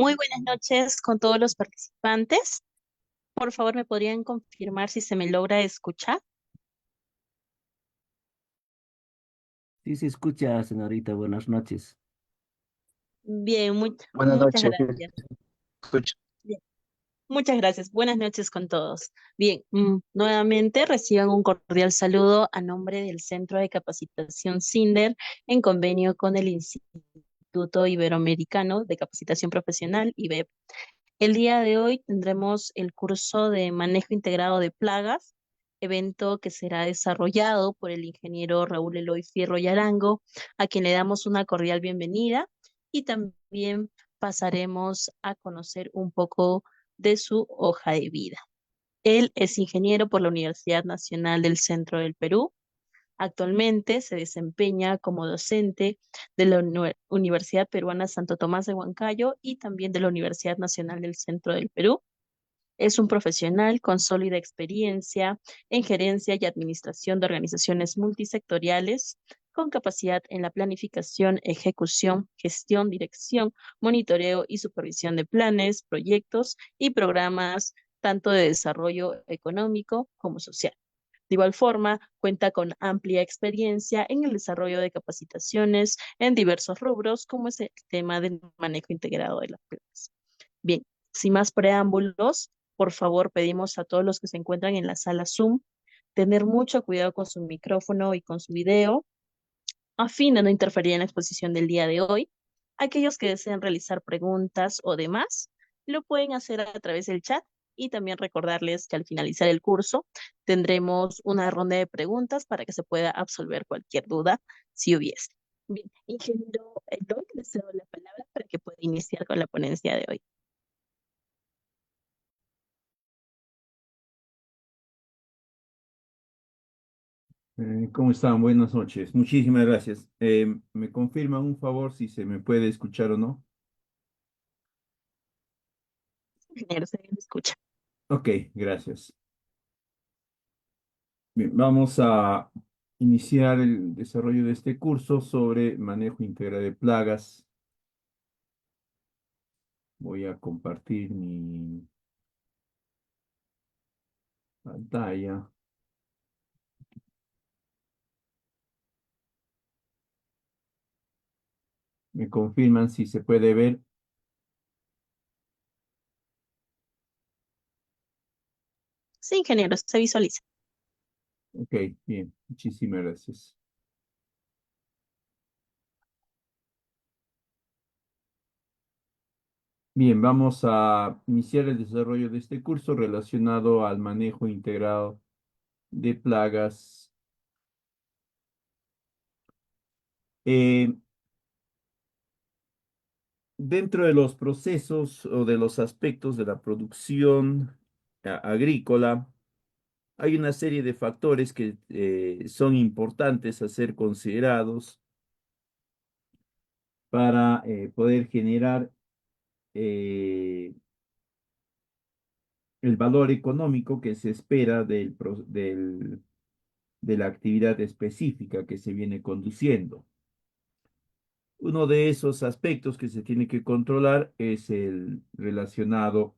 Muy buenas noches con todos los participantes. Por favor, ¿me podrían confirmar si se me logra escuchar? Sí, se escucha, señorita. Buenas noches. Bien, Buenas muchas noches, sí, gracias. escucho. Bien, muchas gracias. Buenas noches con todos. Bien, nuevamente reciban un cordial saludo a nombre del Centro de Capacitación SINDER en convenio con el Instituto Iberoamericano de Capacitación Profesional, IBEP. El día de hoy tendremos el curso de manejo integrado de plagas, evento que será desarrollado por el ingeniero Raúl Eloy Fierro y Arango, a quien le damos una cordial bienvenida y también pasaremos a conocer un poco de su hoja de vida. Él es ingeniero por la Universidad Nacional del Centro del Perú. Actualmente se desempeña como docente de la Universidad Peruana Santo Tomás de Huancayo y también de la Universidad Nacional del Centro del Perú. Es un profesional con sólida experiencia en gerencia y administración de organizaciones multisectoriales, con capacidad en la planificación, ejecución, gestión, dirección, monitoreo y supervisión de planes, proyectos y programas tanto de desarrollo económico como social. De igual forma, cuenta con amplia experiencia en el desarrollo de capacitaciones en diversos rubros, como es el tema del manejo integrado de las plantas. Bien, sin más preámbulos, por favor, pedimos a todos los que se encuentran en la sala Zoom tener mucho cuidado con su micrófono y con su video, a fin de no interferir en la exposición del día de hoy. Aquellos que deseen realizar preguntas o demás, lo pueden hacer a través del chat y también recordarles que al finalizar el curso tendremos una ronda de preguntas para que se pueda absolver cualquier duda si hubiese. Bien, ingeniero Eloy, le cedo la palabra para que pueda iniciar con la ponencia de hoy. ¿Cómo están? Buenas noches. Muchísimas gracias. ¿Me confirman un favor si se me puede escuchar o no? Ingeniero, se le escucha. Ok, gracias. Bien, vamos a iniciar el desarrollo de este curso sobre manejo integral de plagas. Voy a compartir mi pantalla. ¿Me confirman si se puede ver? Sí, ingeniero, se visualiza. Ok, bien. Muchísimas gracias. Bien, vamos a iniciar el desarrollo de este curso relacionado al manejo integrado de plagas. Eh, Dentro de los procesos o de los aspectos de la producción agrícola, hay una serie de factores que son importantes a ser considerados para poder generar eh, el valor económico que se espera de la actividad específica que se viene conduciendo. Uno de esos aspectos que se tiene que controlar es el relacionado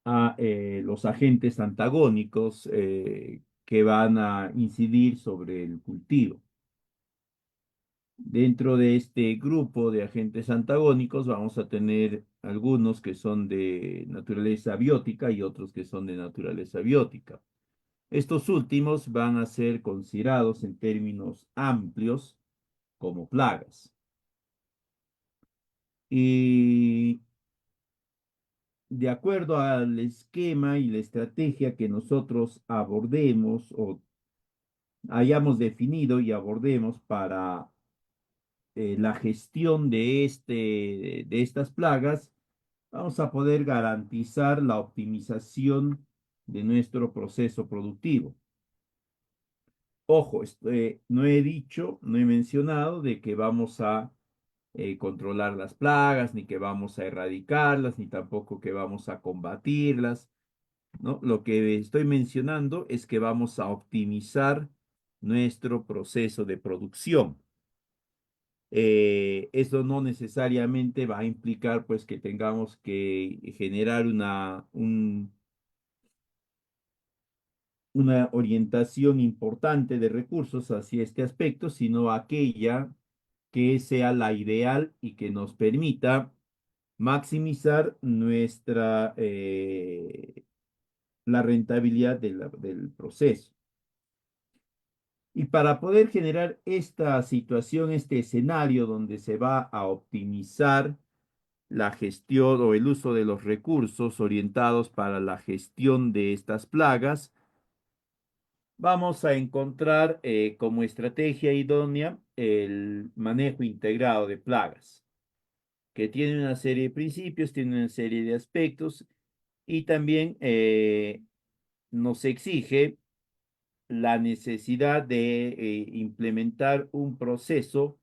a los agentes antagónicos que van a incidir sobre el cultivo. Dentro de este grupo de agentes antagónicos vamos a tener algunos que son de naturaleza biótica y otros que son de naturaleza biótica. Estos últimos van a ser considerados en términos amplios como plagas. Y de acuerdo al esquema y la estrategia que nosotros abordemos o hayamos definido y abordemos para la gestión de estas plagas, vamos a poder garantizar la optimización de nuestro proceso productivo. Ojo, no he dicho, no he mencionado de que vamos a controlar las plagas, ni que vamos a erradicarlas, ni tampoco que vamos a combatirlas, ¿no? Lo que estoy mencionando es que vamos a optimizar nuestro proceso de producción. Eso no necesariamente va a implicar pues que tengamos que generar una orientación importante de recursos hacia este aspecto, sino aquella que sea la ideal y que nos permita maximizar la rentabilidad del proceso. Y para poder generar esta situación, este escenario donde se va a optimizar la gestión o el uso de los recursos orientados para la gestión de estas plagas, vamos a encontrar como estrategia idónea el manejo integrado de plagas, que tiene una serie de principios, tiene una serie de aspectos y también nos exige la necesidad de implementar un proceso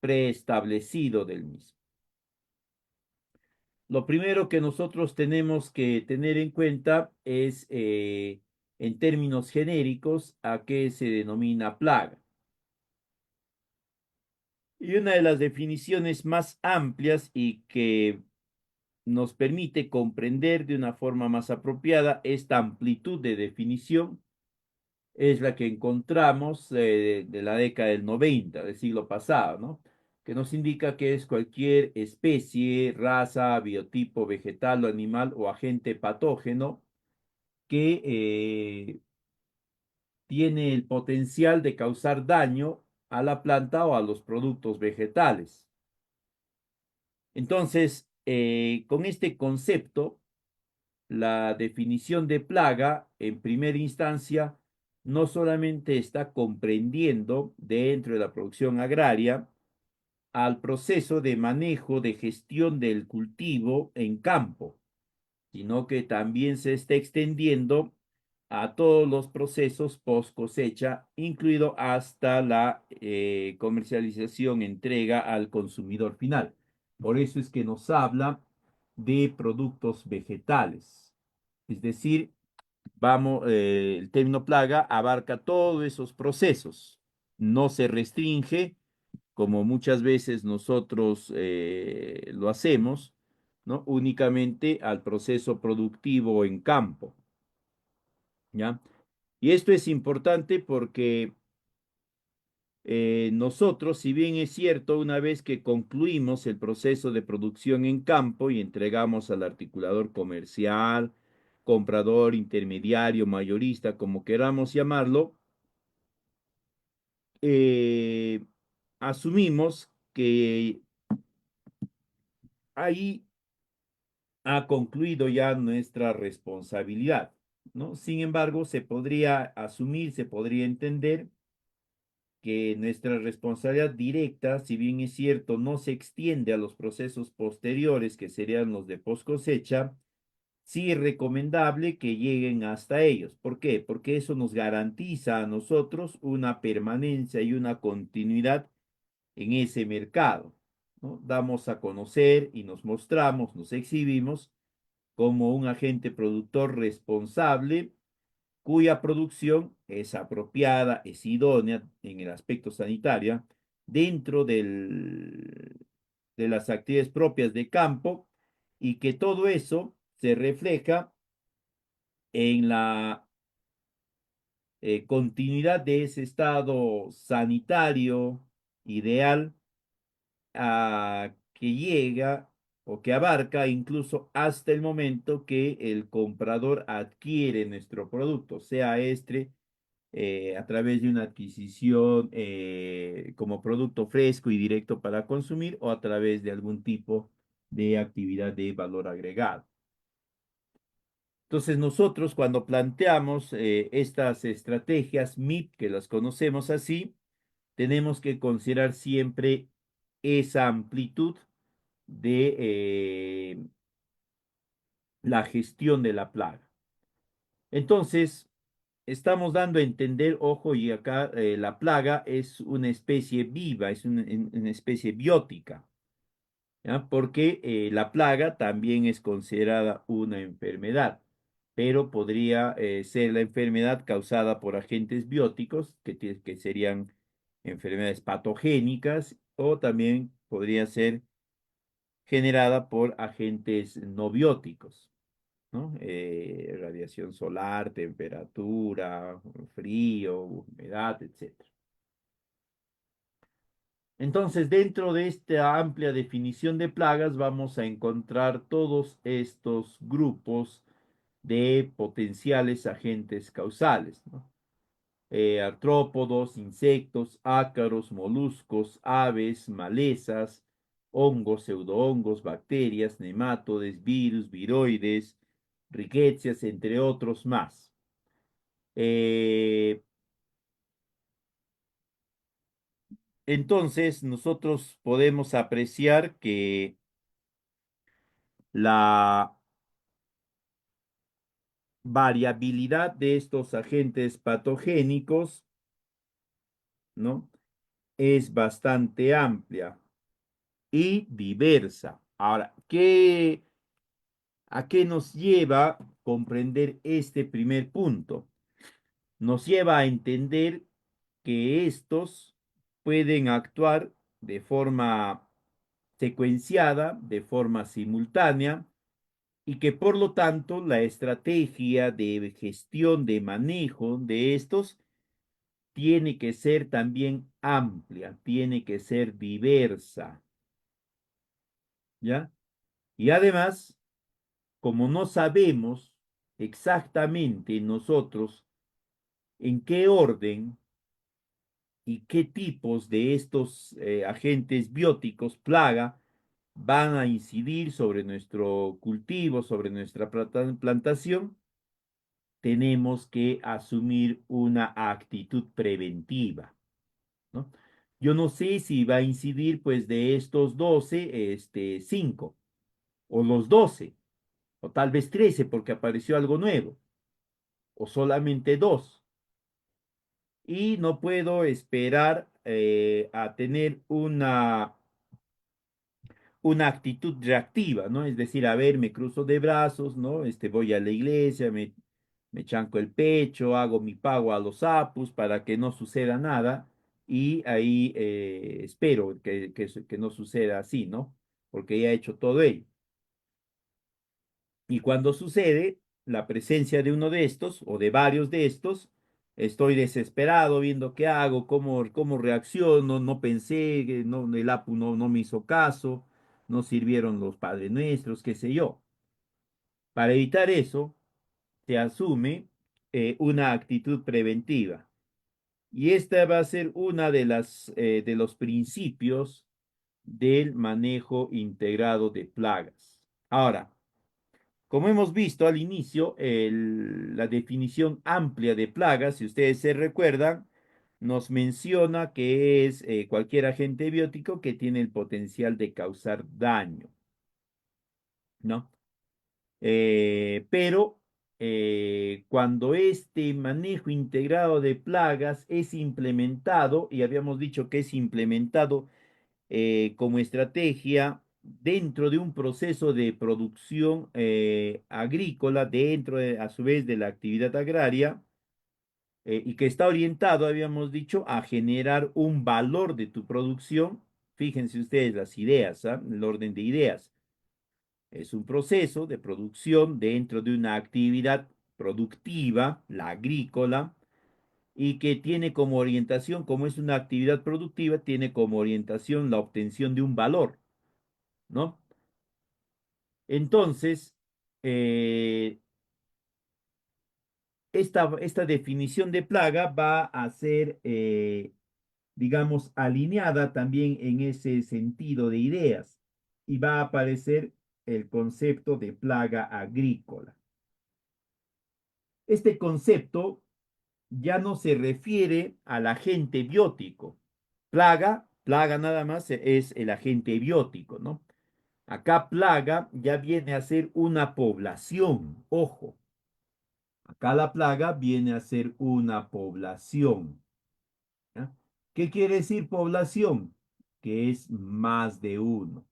preestablecido del mismo. Lo primero que nosotros tenemos que tener en cuenta es, en términos genéricos, a qué se denomina plaga. Y una de las definiciones más amplias y que nos permite comprender de una forma más apropiada esta amplitud de definición es la que encontramos de la década del 90 del siglo pasado, ¿no? Que nos indica que es cualquier especie, raza, biotipo vegetal o animal o agente patógeno que tiene el potencial de causar daño a la planta o a los productos vegetales. Entonces, con este concepto, la definición de plaga, en primera instancia, no solamente está comprendiendo dentro de la producción agraria al proceso de manejo, de gestión del cultivo en campo, sino que también se está extendiendo a todos los procesos post cosecha, incluido hasta la comercialización, entrega al consumidor final. Por eso es que nos habla de productos vegetales. Es decir, el término plaga abarca todos esos procesos. No se restringe, como muchas veces nosotros lo hacemos, ¿no? Únicamente al proceso productivo en campo, ¿ya? Y esto es importante porque nosotros, si bien es cierto, una vez que concluimos el proceso de producción en campo y entregamos al articulador comercial, comprador, intermediario, mayorista, como queramos llamarlo, eh, asumimos que ahí ha concluido ya nuestra responsabilidad, ¿no? Sin embargo, se podría asumir, se podría entender que nuestra responsabilidad directa, si bien es cierto, no se extiende a los procesos posteriores, que serían los de post cosecha, sí es recomendable que lleguen hasta ellos. ¿Por qué? Porque eso nos garantiza a nosotros una permanencia y una continuidad en ese mercado, ¿no? Damos a conocer y nos mostramos, nos exhibimos como un agente productor responsable cuya producción es apropiada, es idónea en el aspecto sanitario dentro de las actividades propias de campo y que todo eso se refleja en la continuidad de ese estado sanitario ideal que llega o que abarca incluso hasta el momento que el comprador adquiere nuestro producto, sea este a través de una adquisición como producto fresco y directo para consumir o a través de algún tipo de actividad de valor agregado. Entonces nosotros cuando planteamos estas estrategias MIP, que las conocemos así, tenemos que considerar siempre esa amplitud de la gestión de la plaga. Entonces, estamos dando a entender, ojo, y acá la plaga es una especie viva, es una especie biótica, ¿ya? Porque la plaga también es considerada una enfermedad, pero podría ser la enfermedad causada por agentes bióticos, que serían enfermedades patogénicas, o también podría ser generada por agentes no bióticos, ¿no? Radiación solar, temperatura, frío, humedad, etcétera. Entonces, dentro de esta amplia definición de plagas, vamos a encontrar todos estos grupos de potenciales agentes causales, ¿no? Artrópodos, insectos, ácaros, moluscos, aves, malezas, hongos, pseudohongos, bacterias, nematodes, virus, viroides, ricketsias, entre otros más. Eh, entonces, nosotros podemos apreciar que la variabilidad de estos agentes patogénicos, ¿no? Es bastante amplia y diversa. Ahora, ¿a qué nos lleva comprender este primer punto? Nos lleva a entender que estos pueden actuar de forma secuenciada, de forma simultánea, y que por lo tanto la estrategia de gestión, de manejo de estos tiene que ser también amplia, tiene que ser diversa, ¿ya? Y además, como no sabemos exactamente nosotros en qué orden y qué tipos de estos agentes bióticos, plaga, van a incidir sobre nuestro cultivo, sobre nuestra plantación, tenemos que asumir una actitud preventiva, ¿no? Yo no sé si va a incidir, pues, de estos 12, 5, o los 12, o tal vez 13, porque apareció algo nuevo, o solamente 2. Y no puedo esperar a tener una actitud reactiva, ¿no? Es decir, a ver, me cruzo de brazos, ¿no? Voy a la iglesia, me chanco el pecho, hago mi pago a los sapos para que no suceda nada y ahí espero que no suceda así, ¿no? Porque ya he hecho todo ello. Y cuando sucede la presencia de uno de estos o de varios de estos, estoy desesperado viendo qué hago, cómo reacciono, no pensé, no, el APU no me hizo caso, no sirvieron los Padres Nuestros, qué sé yo. Para evitar eso, se asume una actitud preventiva. Y esta va a ser una de los principios del manejo integrado de plagas. Ahora, como hemos visto al inicio, la definición amplia de plagas, si ustedes se recuerdan, nos menciona que es cualquier agente biótico que tiene el potencial de causar daño, ¿no? Pero cuando este manejo integrado de plagas es implementado, y habíamos dicho que es implementado como estrategia dentro de un proceso de producción agrícola, a su vez de la actividad agraria, y que está orientado, habíamos dicho, a generar un valor de tu producción. Fíjense ustedes las ideas, ¿ah? El orden de ideas. Es un proceso de producción dentro de una actividad productiva, la agrícola, y que tiene como orientación, como es una actividad productiva, tiene como orientación la obtención de un valor, ¿no? Entonces, eh, esta definición de plaga va a ser, digamos, alineada también en ese sentido de ideas y va a aparecer el concepto de plaga agrícola. Este concepto ya no se refiere al agente biótico. Plaga nada más es el agente biótico, ¿no? Acá plaga ya viene a ser una población, ojo. Acá la plaga viene a ser una población. ¿Ya? ¿Qué quiere decir población? Que es más de uno.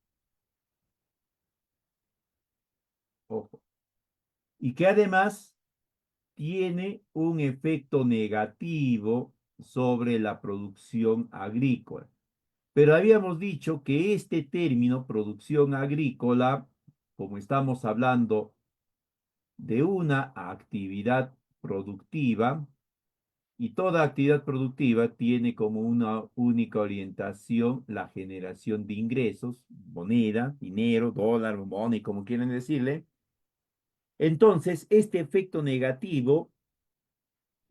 Ojo. Y que además tiene un efecto negativo sobre la producción agrícola. Pero habíamos dicho que este término, producción agrícola, como estamos hablando de una actividad productiva, y toda actividad productiva tiene como una única orientación la generación de ingresos, moneda, dinero, dólar, money, como quieren decirle. Entonces, este efecto negativo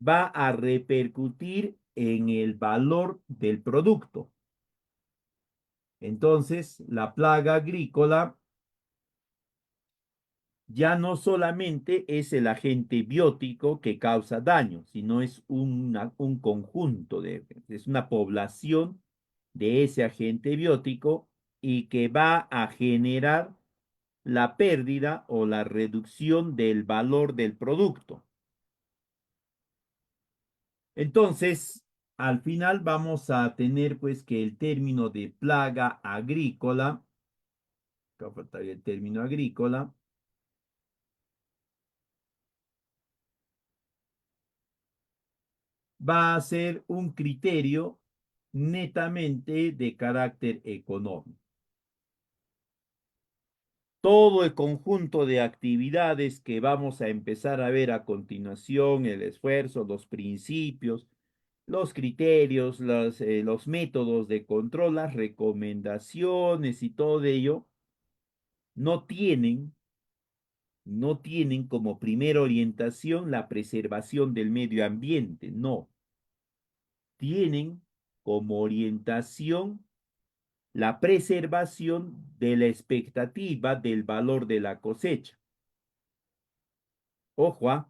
va a repercutir en el valor del producto. Entonces, la plaga agrícola ya no solamente es el agente biótico que causa daño, sino es un conjunto es una población de ese agente biótico y que va a generar la pérdida o la reducción del valor del producto. Entonces, al final vamos a tener pues que el término de plaga agrícola, acá faltaría el término agrícola, va a ser un criterio netamente de carácter económico. Todo el conjunto de actividades que vamos a empezar a ver a continuación, el esfuerzo, los principios, los criterios, los métodos de control, las recomendaciones y todo ello, no tienen, no tienen como primera orientación la preservación del medio ambiente, no. Tienen como orientación la preservación de la expectativa del valor de la cosecha. Ojo,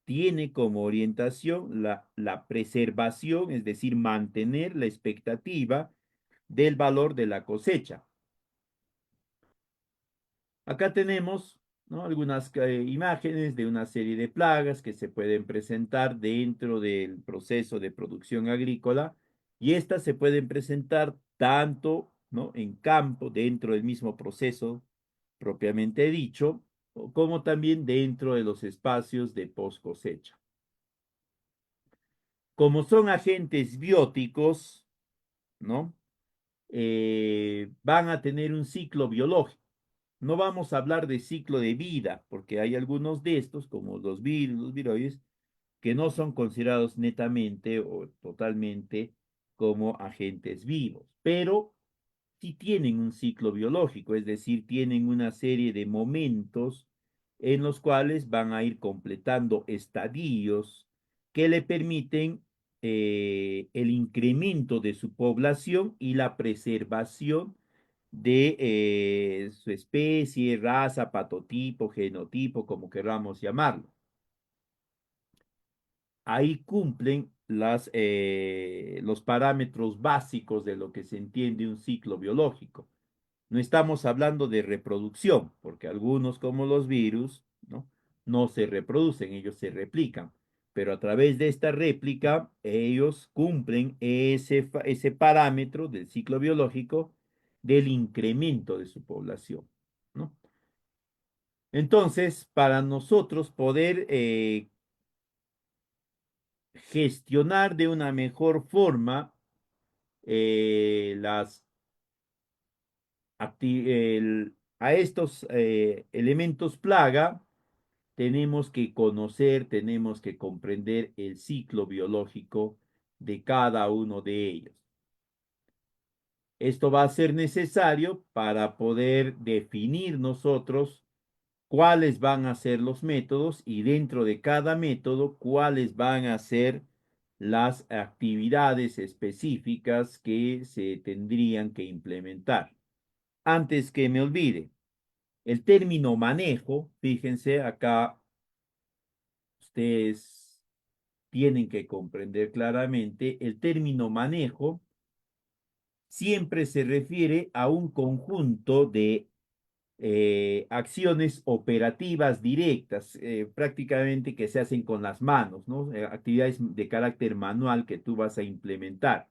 tiene como orientación la preservación, es decir, mantener la expectativa del valor de la cosecha. Acá tenemos, ¿no?, algunas imágenes de una serie de plagas que se pueden presentar dentro del proceso de producción agrícola y estas se pueden presentar tanto, ¿no?, en campo, dentro del mismo proceso propiamente dicho, como también dentro de los espacios de post cosecha. Como son agentes bióticos, ¿no?, van a tener un ciclo biológico. No vamos a hablar de ciclo de vida, porque hay algunos de estos, como los virus, los viroides, que no son considerados netamente o totalmente como agentes vivos, pero sí tienen un ciclo biológico, es decir, tienen una serie de momentos en los cuales van a ir completando estadios que le permiten el incremento de su población y la preservación de su especie, raza, patotipo, genotipo, como queramos llamarlo. Ahí cumplen los parámetros básicos de lo que se entiende un ciclo biológico. No estamos hablando de reproducción, porque algunos, como los virus, no se reproducen, ellos se replican. Pero a través de esta réplica, ellos cumplen ese parámetro del ciclo biológico del incremento de su población, ¿no? Entonces, para nosotros poder gestionar de una mejor forma las a estos elementos plaga, tenemos que conocer, tenemos que comprender el ciclo biológico de cada uno de ellos. Esto va a ser necesario para poder definir nosotros cuáles van a ser los métodos y dentro de cada método cuáles van a ser las actividades específicas que se tendrían que implementar. Antes que me olvide, el término manejo, fíjense acá, ustedes tienen que comprender claramente, el término manejo siempre se refiere a un conjunto de acciones operativas directas, prácticamente que se hacen con las manos, ¿no? Actividades de carácter manual que tú vas a implementar.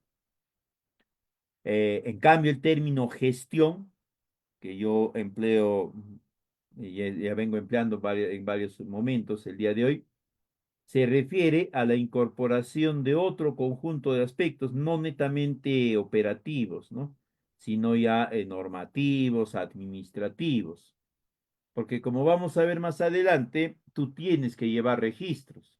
En cambio, el término gestión, que yo empleo, y ya vengo empleando en varios momentos el día de hoy, se refiere a la incorporación de otro conjunto de aspectos no netamente operativos, ¿no? Sino ya normativos, administrativos. Porque como vamos a ver más adelante, tú tienes que llevar registros.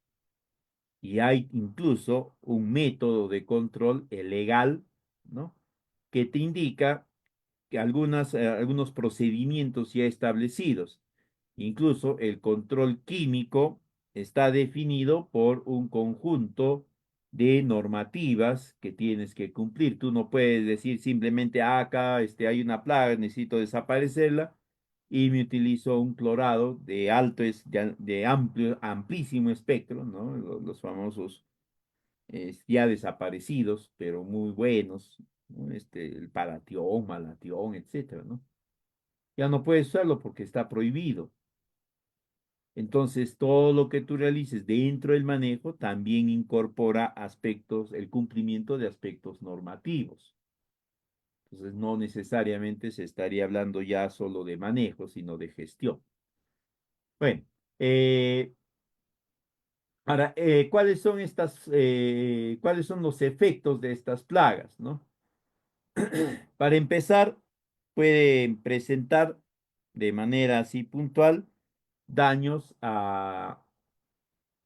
Y hay incluso un método de control legal, ¿no? Que te indica que algunos procedimientos ya establecidos. Incluso el control químico está definido por un conjunto de normativas que tienes que cumplir. Tú no puedes decir simplemente, acá hay una plaga, necesito desaparecerla y me utilizo un clorado de amplísimo espectro, ¿no? Los famosos ya desaparecidos, pero muy buenos, ¿no? El paratión, malatión, etcétera, ¿no? Ya no puedes usarlo porque está prohibido. Entonces, todo lo que tú realices dentro del manejo también incorpora aspectos, el cumplimiento de aspectos normativos. Entonces, no necesariamente se estaría hablando ya solo de manejo, sino de gestión. Bueno, eh, ahora, ¿cuáles son los efectos de estas plagas, no? Para empezar, pueden presentar de manera así puntual daños a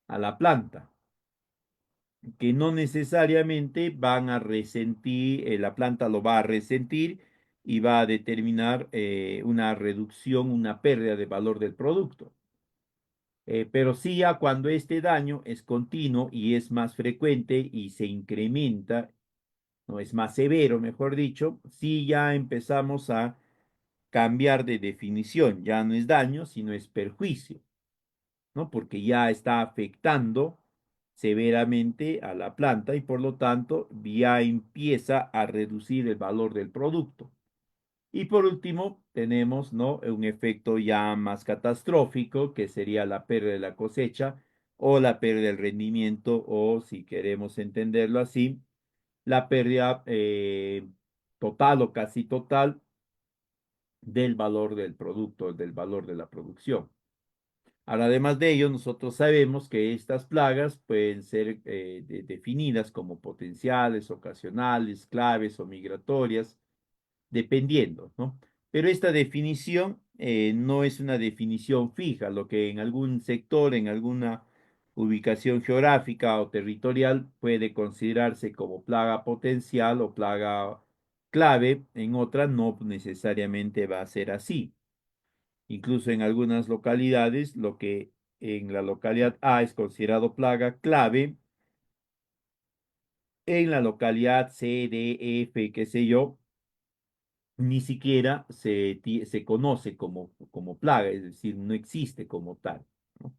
la planta, que no necesariamente van a resentir, la planta lo va a resentir y va a determinar una reducción, una pérdida de valor del producto. Pero sí ya cuando este daño es continuo y es más frecuente y se incrementa, no es más severo, mejor dicho, sí ya empezamos a cambiar de definición, ya no es daño, sino es perjuicio, ¿no? Porque ya está afectando severamente a la planta y por lo tanto ya empieza a reducir el valor del producto. Y por último, tenemos, ¿no? Un efecto ya más catastrófico, que sería la pérdida de la cosecha o la pérdida del rendimiento, o si queremos entenderlo así, la pérdida total o casi total del valor del producto, del valor de la producción. Ahora, además de ello, nosotros sabemos que estas plagas pueden ser definidas como potenciales, ocasionales, claves o migratorias, dependiendo, ¿no? Pero esta definición no es una definición fija, lo que en algún sector, en alguna ubicación geográfica o territorial puede considerarse como plaga potencial o plaga clave, en otra no necesariamente va a ser así. Incluso en algunas localidades, lo que en la localidad A es considerado plaga clave, en la localidad C, D, F, qué sé yo, ni siquiera se conoce como plaga, es decir, no existe como tal, ¿no?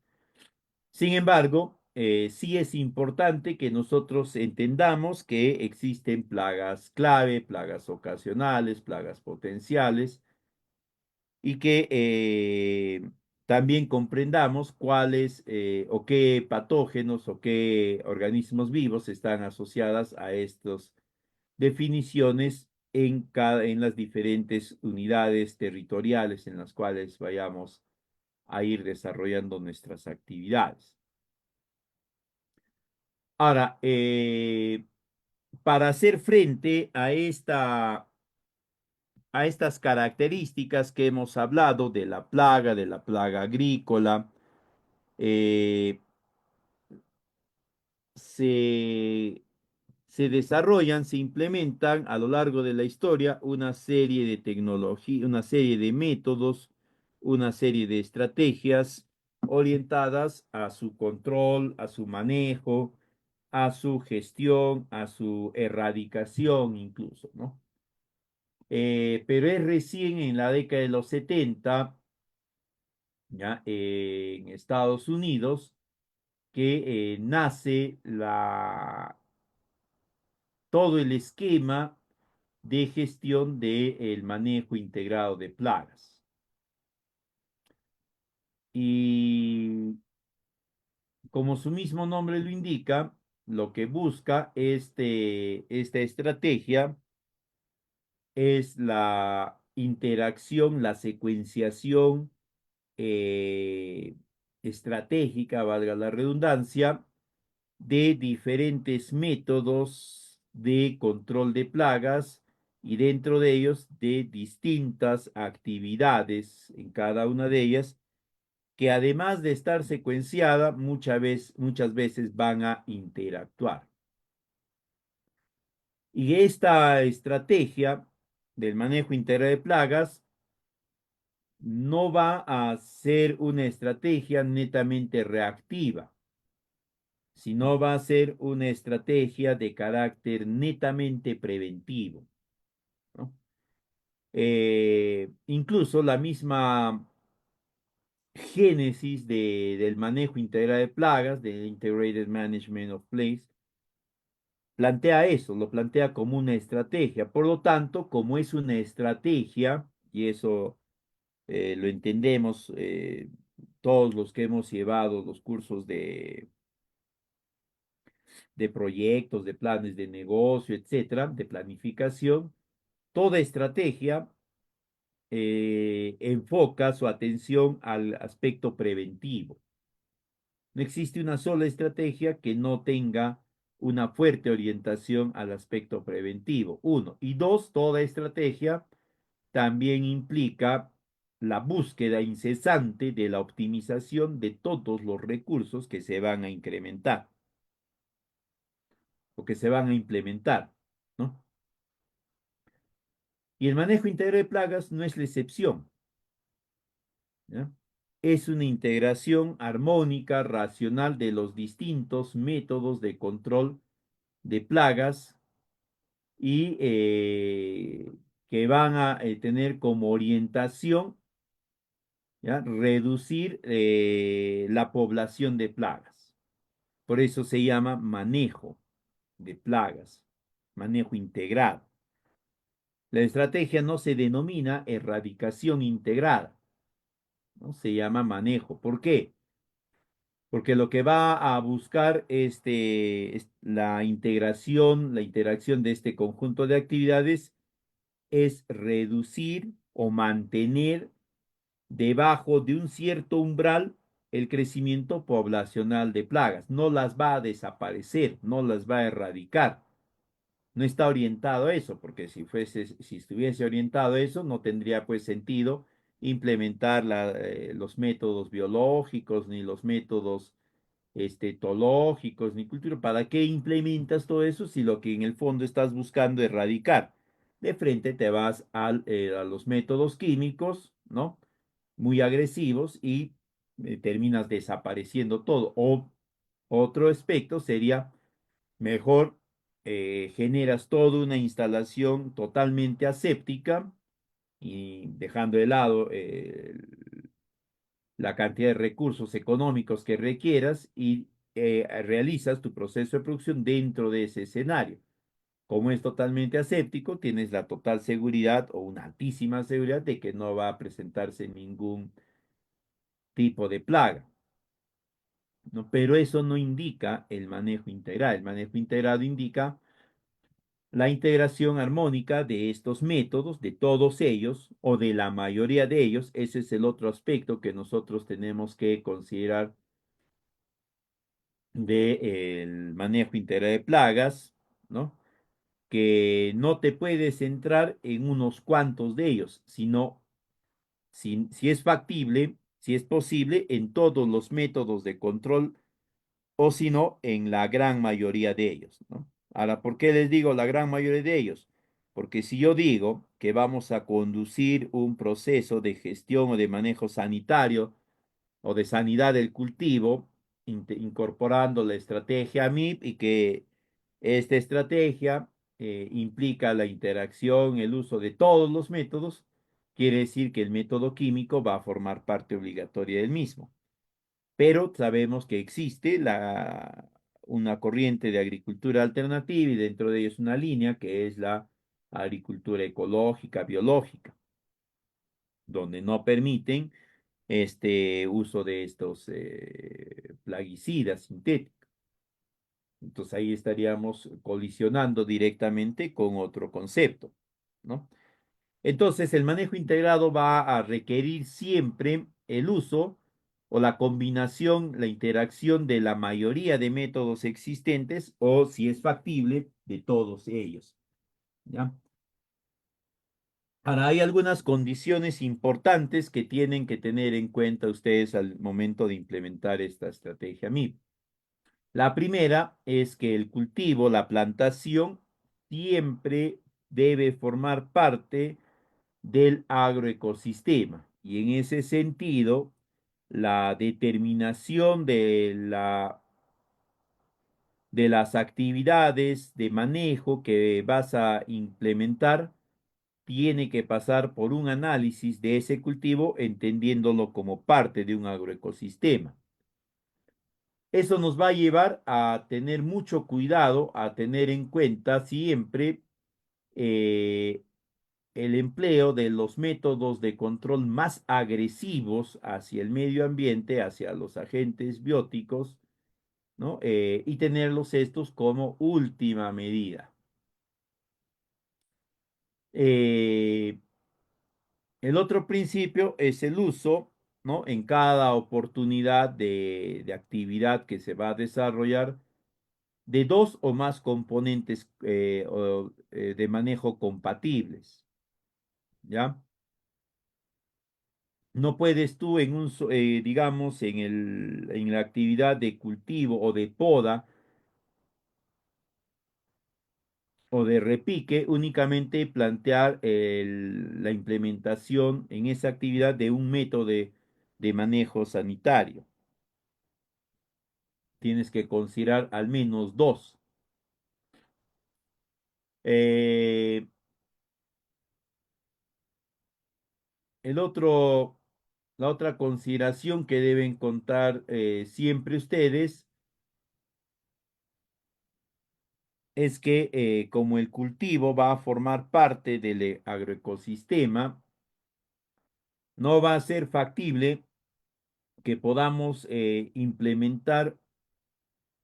Sin embargo, sí es importante que nosotros entendamos que existen plagas clave, plagas ocasionales, plagas potenciales, y que también comprendamos cuáles o qué patógenos o qué organismos vivos están asociadas a estas definiciones en las diferentes unidades territoriales en las cuales vayamos a ir desarrollando nuestras actividades. Ahora, para hacer frente a estas características que hemos hablado de la plaga agrícola, eh, se, se desarrollan, se implementan a lo largo de la historia una serie de tecnologías, una serie de métodos, una serie de estrategias orientadas a su control, a su manejo, a su gestión, a su erradicación incluso, ¿no? Pero es recién en la década de los 70, ya, en Estados Unidos, que nace todo el esquema de gestión del manejo integrado de plagas. Y como su mismo nombre lo indica, lo que busca esta estrategia es la interacción, la secuenciación, eh, estratégica, valga la redundancia, de diferentes métodos de control de plagas y dentro de ellos de distintas actividades en cada una de ellas que además de estar secuenciada, muchas veces van a interactuar. Y esta estrategia del manejo integral de plagas no va a ser una estrategia netamente reactiva, sino va a ser una estrategia de carácter netamente preventivo, ¿no? Incluso la misma génesis del manejo integral de plagas, del Integrated Management of Plagues, plantea eso, lo plantea como una estrategia. Por lo tanto, como es una estrategia, y eso lo entendemos todos los que hemos llevado los cursos de proyectos, de planes de negocio, etcétera, de planificación, toda estrategia enfoca su atención al aspecto preventivo. No existe una sola estrategia que no tenga una fuerte orientación al aspecto preventivo. Uno. Y dos, toda estrategia también implica la búsqueda incesante de la optimización de todos los recursos que se van a incrementar o que se van a implementar, ¿no? Y el manejo integral de plagas no es la excepción, ¿ya? Es una integración armónica, racional de los distintos métodos de control de plagas y que van a tener como orientación, ¿ya?, reducir la población de plagas. Por eso se llama manejo de plagas, manejo integrado. La estrategia no se denomina erradicación integrada, ¿no? Se llama manejo. ¿Por qué? Porque lo que va a buscar es la integración, la interacción de este conjunto de actividades es reducir o mantener debajo de un cierto umbral el crecimiento poblacional de plagas. No las va a desaparecer, no las va a erradicar. No está orientado a eso, porque si estuviese orientado a eso, no tendría pues sentido implementar los métodos biológicos ni los métodos etológicos ni cultura. ¿Para qué implementas todo eso si lo que en el fondo estás buscando es erradicar? De frente te vas a los métodos químicos, ¿no? Muy agresivos y terminas desapareciendo todo. O otro aspecto sería, mejor generas toda una instalación totalmente aséptica y dejando de lado la cantidad de recursos económicos que requieras y realizas tu proceso de producción dentro de ese escenario. Como es totalmente aséptico, tienes la total seguridad o una altísima seguridad de que no va a presentarse ningún tipo de plaga, ¿no? Pero eso no indica el manejo integral. El manejo integrado indica la integración armónica de estos métodos, de todos ellos o de la mayoría de ellos. Ese es el otro aspecto que nosotros tenemos que considerar del manejo integral de plagas, ¿no? Que no te puedes centrar en unos cuantos de ellos, sino si es factible, si es posible, en todos los métodos de control o si no, en la gran mayoría de ellos, ¿no? Ahora, ¿por qué les digo la gran mayoría de ellos? Porque si yo digo que vamos a conducir un proceso de gestión o de manejo sanitario o de sanidad del cultivo, incorporando la estrategia MIP y que esta estrategia implica la interacción, el uso de todos los métodos, quiere decir que el método químico va a formar parte obligatoria del mismo. Pero sabemos que existe una corriente de agricultura alternativa y dentro de ellos una línea que es la agricultura ecológica, biológica, donde no permiten este uso de estos plaguicidas sintéticos. Entonces ahí estaríamos colisionando directamente con otro concepto, ¿no? Entonces el manejo integrado va a requerir siempre el uso o la combinación, la interacción de la mayoría de métodos existentes o, si es factible, de todos ellos. ¿Ya? Ahora, hay algunas condiciones importantes que tienen que tener en cuenta ustedes al momento de implementar esta estrategia MIP. La primera es que el cultivo, la plantación, siempre debe formar parte del agroecosistema. Y en ese sentido, la determinación de las actividades de manejo que vas a implementar tiene que pasar por un análisis de ese cultivo, entendiéndolo como parte de un agroecosistema. Eso nos va a llevar a tener mucho cuidado, a tener en cuenta siempre eh, el empleo de los métodos de control más agresivos hacia el medio ambiente, hacia los agentes bióticos, ¿no? Y tenerlos estos como última medida. Eh, el otro principio es el uso, ¿no? En cada oportunidad de actividad que se va a desarrollar de dos o más componentes de manejo compatibles, ¿ya? No puedes tú digamos, en la actividad de cultivo o de poda o de repique únicamente plantear la implementación en esa actividad de un método de manejo sanitario. Tienes que considerar al menos dos. Eh, el otro, la otra consideración que deben contar siempre ustedes es que como el cultivo va a formar parte del agroecosistema, no va a ser factible que podamos implementar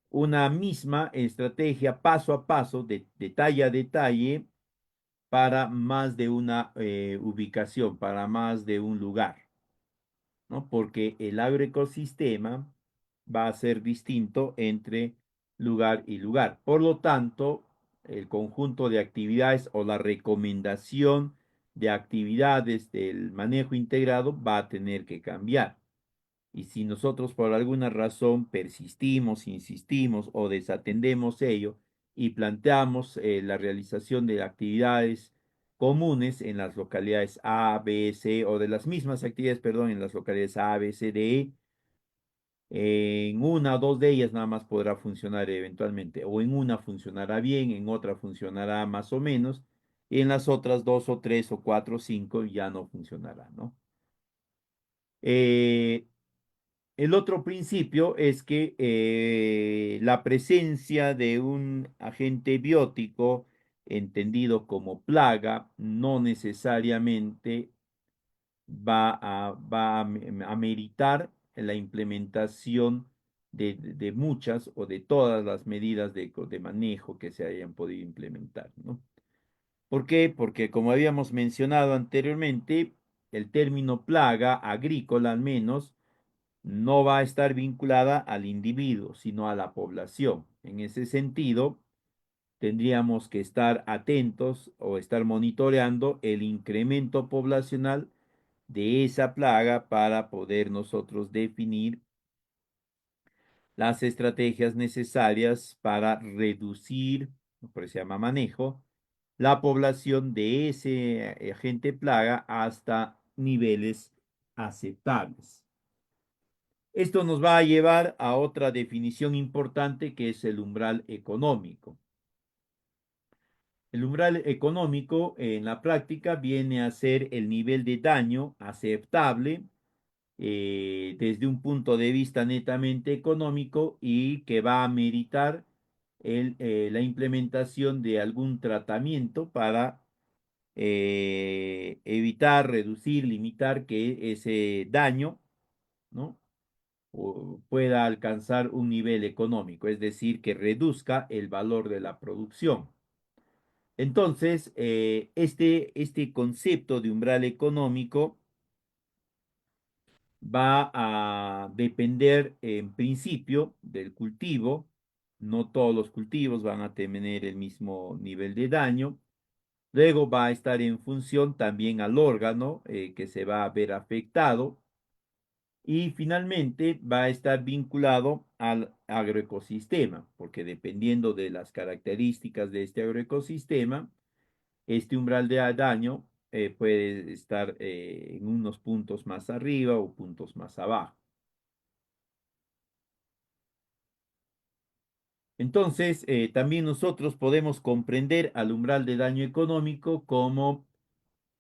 una misma estrategia paso a paso, de detalle a detalle, para más de una ubicación, para más de un lugar, ¿no? Porque el agroecosistema va a ser distinto entre lugar y lugar. Por lo tanto, el conjunto de actividades o la recomendación de actividades del manejo integrado va a tener que cambiar. Y si nosotros por alguna razón persistimos, insistimos o desatendemos ello y planteamos la realización de actividades comunes en las localidades A, B, C o de las mismas actividades, perdón, en las localidades A, B, C, D, E, en una o dos de ellas nada más podrá funcionar eventualmente, o en una funcionará bien, en otra funcionará más o menos, y en las otras dos o tres o cuatro o cinco ya no funcionará, ¿no? Eh, El otro principio es que la presencia de un agente biótico, entendido como plaga, no necesariamente va a meritar la implementación de muchas o de todas las medidas de manejo que se hayan podido implementar, ¿no? ¿Por qué? Porque como habíamos mencionado anteriormente, el término plaga agrícola al menos no va a estar vinculada al individuo, sino a la población. En ese sentido, tendríamos que estar atentos o estar monitoreando el incremento poblacional de esa plaga para poder nosotros definir las estrategias necesarias para reducir, por eso se llama manejo, la población de ese agente plaga hasta niveles aceptables. Esto nos va a llevar a otra definición importante que es el umbral económico. El umbral económico en la práctica viene a ser el nivel de daño aceptable desde un punto de vista netamente económico y que va a meritar la implementación de algún tratamiento para evitar, reducir, limitar que ese daño, ¿no? Pueda alcanzar un nivel económico, es decir, que reduzca el valor de la producción. Entonces, este concepto de umbral económico va a depender en principio del cultivo. No todos los cultivos van a tener el mismo nivel de daño. Luego va a estar en función también al órgano que se va a ver afectado. Y finalmente va a estar vinculado al agroecosistema, porque dependiendo de las características de este agroecosistema, este umbral de daño puede estar en unos puntos más arriba o puntos más abajo. Entonces, también nosotros podemos comprender al umbral de daño económico como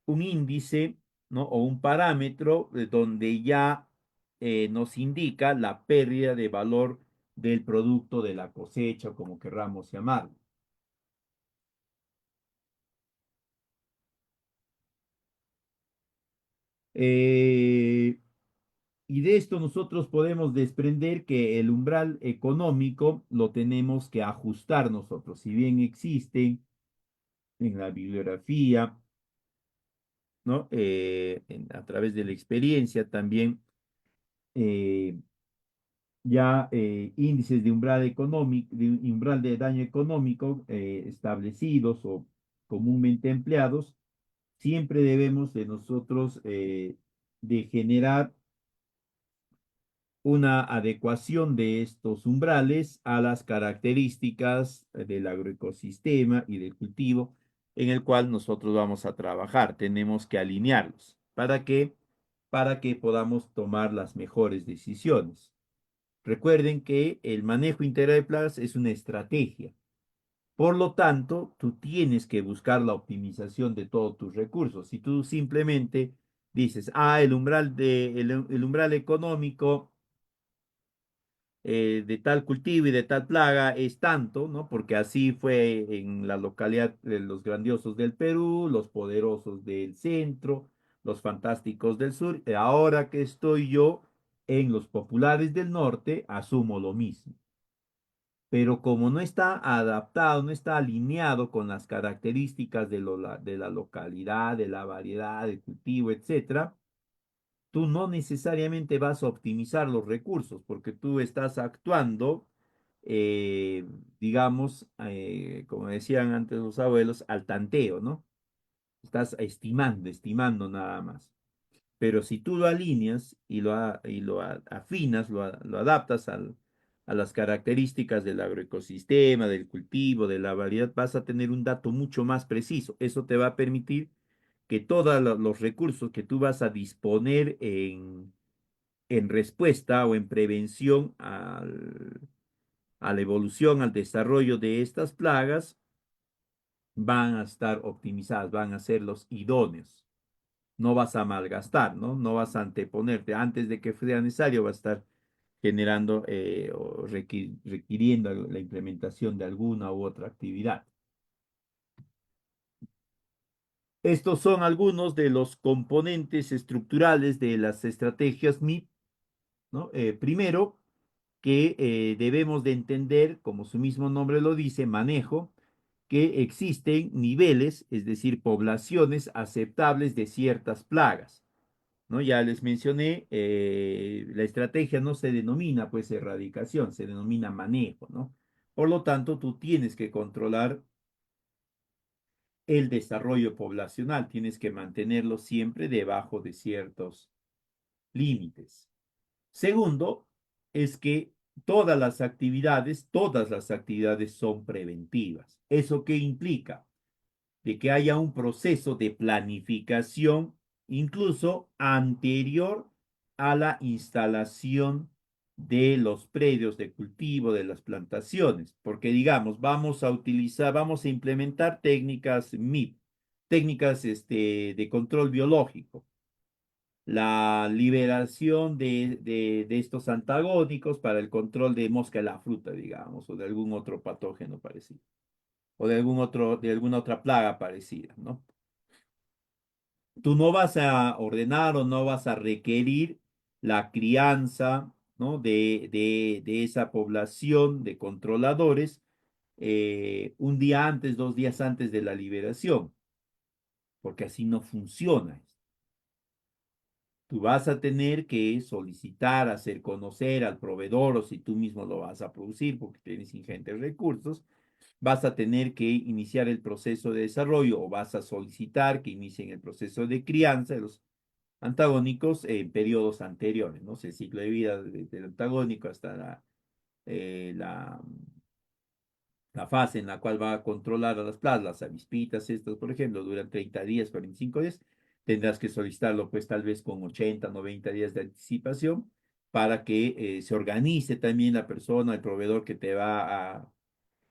un índice, ¿no? O un parámetro donde ya nos indica la pérdida de valor del producto de la cosecha, como querramos llamarlo. Eh, y de esto nosotros podemos desprender que el umbral económico lo tenemos que ajustar nosotros. Si bien existe en la bibliografía, ¿no? A través de la experiencia también eh, ya índices de umbral económico, de umbral de daño económico establecidos o comúnmente empleados, siempre debemos de nosotros de generar una adecuación de estos umbrales a las características del agroecosistema y del cultivo en el cual nosotros vamos a trabajar. Tenemos que alinearlos. ¿Para qué? Para que podamos tomar las mejores decisiones. Recuerden que el manejo integral de plagas es una estrategia. Por lo tanto, tú tienes que buscar la optimización de todos tus recursos. Si tú simplemente dices, el umbral económico de tal cultivo y de tal plaga es tanto, ¿no? Porque así fue en la localidad de los grandiosos del Perú, los poderosos del centro, los fantásticos del sur. Ahora que estoy yo en los populares del norte, asumo lo mismo. Pero como no está adaptado, no está alineado con las características de la localidad, de la variedad, del cultivo, etcétera, tú no necesariamente vas a optimizar los recursos porque tú estás actuando, eh, digamos, como decían antes los abuelos, al tanteo, ¿no? Estás estimando nada más. Pero si tú lo alineas y lo afinas, lo adaptas a las características del agroecosistema, del cultivo, de la variedad, vas a tener un dato mucho más preciso. Eso te va a permitir que todos los recursos que tú vas a disponer en respuesta o en prevención a la evolución, al desarrollo de estas plagas, van a estar optimizadas, van a ser los idóneos. No vas a malgastar, ¿no? No vas a anteponerte. Antes de que sea necesario, va a estar generando o requiriendo la implementación de alguna u otra actividad. Estos son algunos de los componentes estructurales de las estrategias MIP, ¿no? Primero, que debemos de entender, como su mismo nombre lo dice, manejo, que existen niveles, es decir, poblaciones aceptables de ciertas plagas, ¿no? Ya les mencioné, la estrategia no se denomina pues erradicación, se denomina manejo, ¿no? Por lo tanto, tú tienes que controlar el desarrollo poblacional, tienes que mantenerlo siempre debajo de ciertos límites. Segundo, es que todas las actividades son preventivas. ¿Eso qué implica? De que haya un proceso de planificación incluso anterior a la instalación de los predios de cultivo, de las plantaciones, porque digamos, vamos a implementar técnicas MIP, técnicas de control biológico, la liberación de estos antagónicos para el control de mosca de la fruta, digamos, o de algún otro patógeno parecido, o de alguna otra plaga parecida, ¿no? Tú no vas a ordenar o no vas a requerir la crianza, ¿no? de esa población de controladores un día antes, 2 días antes de la liberación, porque así no funciona. tú vas a tener que solicitar, hacer conocer al proveedor, o si tú mismo lo vas a producir porque tienes ingentes recursos, vas a tener que iniciar el proceso de desarrollo o vas a solicitar que inicien el proceso de crianza de los antagónicos en periodos anteriores, ¿no? El ciclo de vida del antagónico hasta la fase en la cual va a controlar a las plagas, las avispitas, estas, por ejemplo, duran 30 días, 45 días, tendrás que solicitarlo pues tal vez con 80, 90 días de anticipación para que se organice también la persona, el proveedor que te va a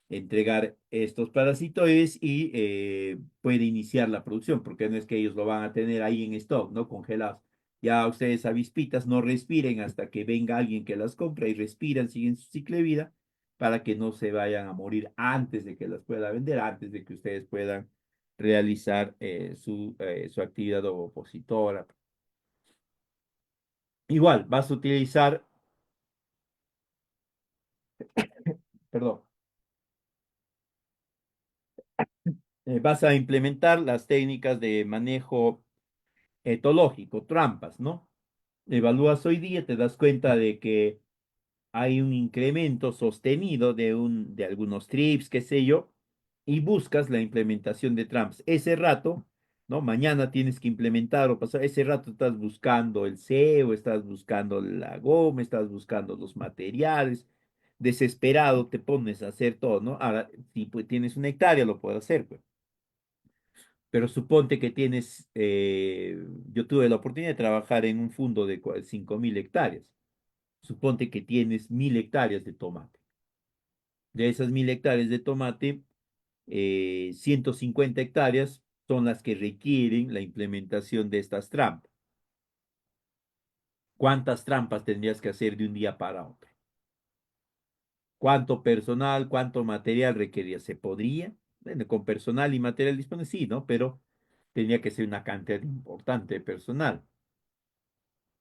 entregar estos parasitoides y puede iniciar la producción, porque no es que ellos lo van a tener ahí en stock, ¿no? Congelados. Ya ustedes avispitas no respiren hasta que venga alguien que las compra y respiran, siguen su ciclo de vida para que no se vayan a morir antes de que las pueda vender, antes de que ustedes puedan realizar su actividad opositora. Igual, vas a utilizar, perdón, vas a implementar las técnicas de manejo etológico, trampas, ¿no? Evalúas hoy día, te das cuenta de que hay un incremento sostenido de algunos trips, qué sé yo, y buscas la implementación de trampas. Ese rato, ¿no? Mañana tienes que implementar o pasar, ese rato estás buscando el SEO, estás buscando la goma, estás buscando los materiales, desesperado te pones a hacer todo, ¿no? Ahora, si pues, tienes una hectárea, lo puedes hacer, pues. Pero suponte que tienes, yo tuve la oportunidad de trabajar en un fondo de 5.000 hectáreas. Suponte que tienes 1.000 hectáreas de tomate. De esas 1.000 hectáreas de tomate, 150 hectáreas son las que requieren la implementación de estas trampas. ¿Cuántas trampas tendrías que hacer de un día para otro? ¿Cuánto personal, cuánto material requería? ¿Se podría? Bueno, con personal y material disponible, sí, ¿no? Pero tenía que ser una cantidad importante de personal.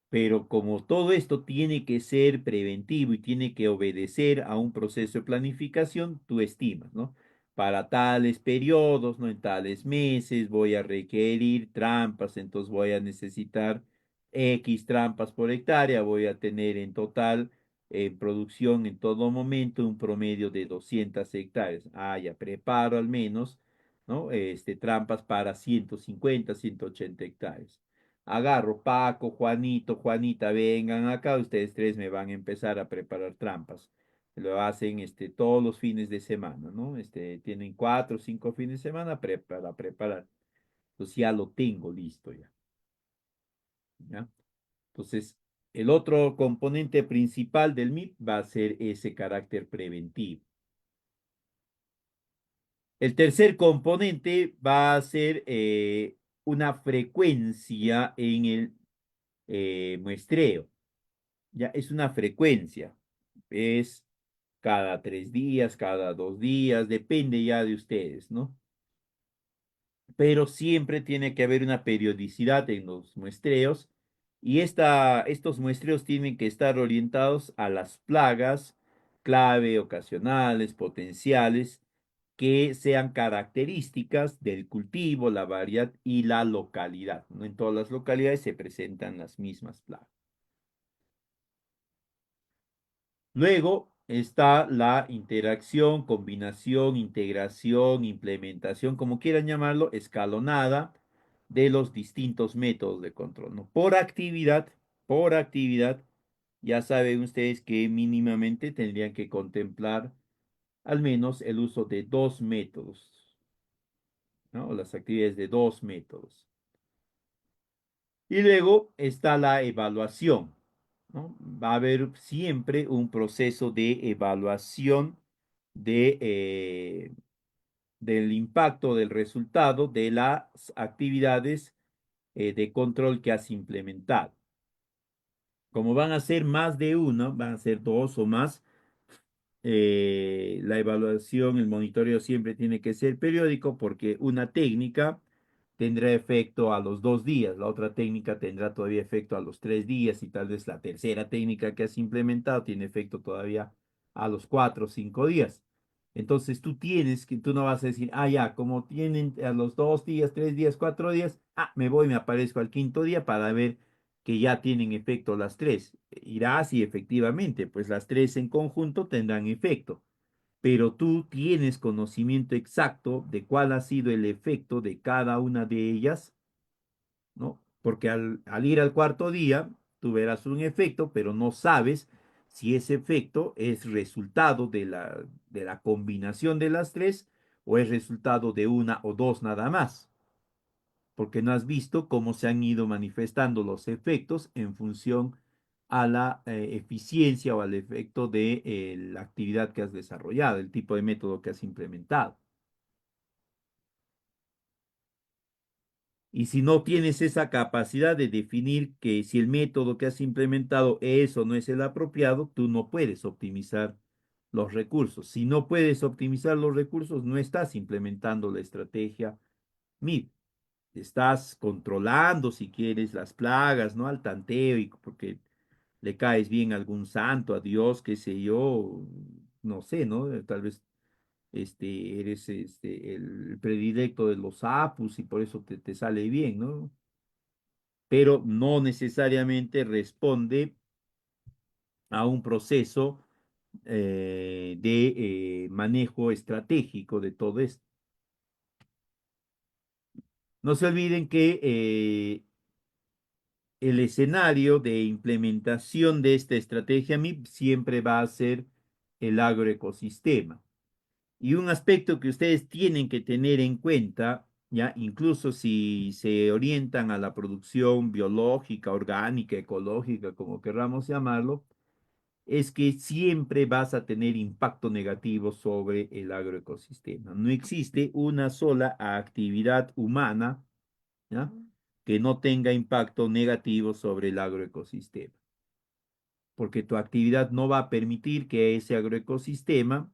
Pero como todo esto tiene que ser preventivo y tiene que obedecer a un proceso de planificación, tú estimas, ¿no? Para tales periodos, ¿no? En tales meses voy a requerir trampas, entonces voy a necesitar X trampas por hectárea, voy a tener en total en producción en todo momento un promedio de 200 hectáreas. Ah, ya preparo al menos, ¿no? Trampas para 150, 180 hectáreas. Agarro Paco, Juanito, Juanita, vengan acá, ustedes tres me van a empezar a preparar trampas. Lo hacen todos los fines de semana, ¿no? Tienen 4 o 5 fines de semana para preparar. Entonces ya lo tengo listo ya. ¿Ya? Entonces, el otro componente principal del MIP va a ser ese carácter preventivo. El tercer componente va a ser una frecuencia en el muestreo. Ya es una frecuencia, es cada 3 días, cada 2 días, depende ya de ustedes, ¿no? Pero siempre tiene que haber una periodicidad en los muestreos y estos muestreos tienen que estar orientados a las plagas clave, ocasionales, potenciales, que sean características del cultivo, la variedad y la localidad. No en todas las localidades se presentan las mismas plagas. Luego está la interacción, combinación, integración, implementación, como quieran llamarlo, escalonada de los distintos métodos de control, ¿no? Por actividad, ya saben ustedes que mínimamente tendrían que contemplar al menos el uso de 2 métodos, ¿no? Las actividades de 2 métodos. Y luego está la evaluación, ¿no? Va a haber siempre un proceso de evaluación del impacto del resultado de las actividades de control que has implementado. Como van a ser más de uno, van a ser 2 o más, la evaluación, el monitoreo siempre tiene que ser periódico porque una técnica tendrá efecto a los 2 días, la otra técnica tendrá todavía efecto a los 3 días y tal vez la tercera técnica que has implementado tiene efecto todavía a los 4 o 5 días. Entonces tú no vas a decir, ah, ya, como tienen a los 2 días, 3 días, 4 días, me voy, me aparezco al quinto día para ver que ya tienen efecto las tres. Irás y efectivamente, pues las tres en conjunto tendrán efecto, pero tú tienes conocimiento exacto de cuál ha sido el efecto de cada una de ellas, ¿no? Porque al ir al cuarto día, tú verás un efecto, pero no sabes si ese efecto es resultado de la combinación de las tres o es resultado de una o dos nada más, porque no has visto cómo se han ido manifestando los efectos en función a la eficiencia o al efecto de la actividad que has desarrollado, el tipo de método que has implementado. Y si no tienes esa capacidad de definir que si el método que has implementado es o no es el apropiado, tú no puedes optimizar los recursos. Si no puedes optimizar los recursos, no estás implementando la estrategia MIP. Estás controlando, si quieres, las plagas, ¿no? Al tanteo, y porque le caes bien a algún santo, a Dios, qué sé yo, no sé, ¿no? Tal vez eres el predilecto de los apus y por eso te sale bien, ¿no? Pero no necesariamente responde a un proceso de manejo estratégico de todo esto. No se olviden que el escenario de implementación de esta estrategia MIP siempre va a ser el agroecosistema. Y un aspecto que ustedes tienen que tener en cuenta, ya incluso si se orientan a la producción biológica, orgánica, ecológica, como querramos llamarlo, es que siempre vas a tener impacto negativo sobre el agroecosistema. No existe una sola actividad humana, ¿ya?, que no tenga impacto negativo sobre el agroecosistema, porque tu actividad no va a permitir que ese agroecosistema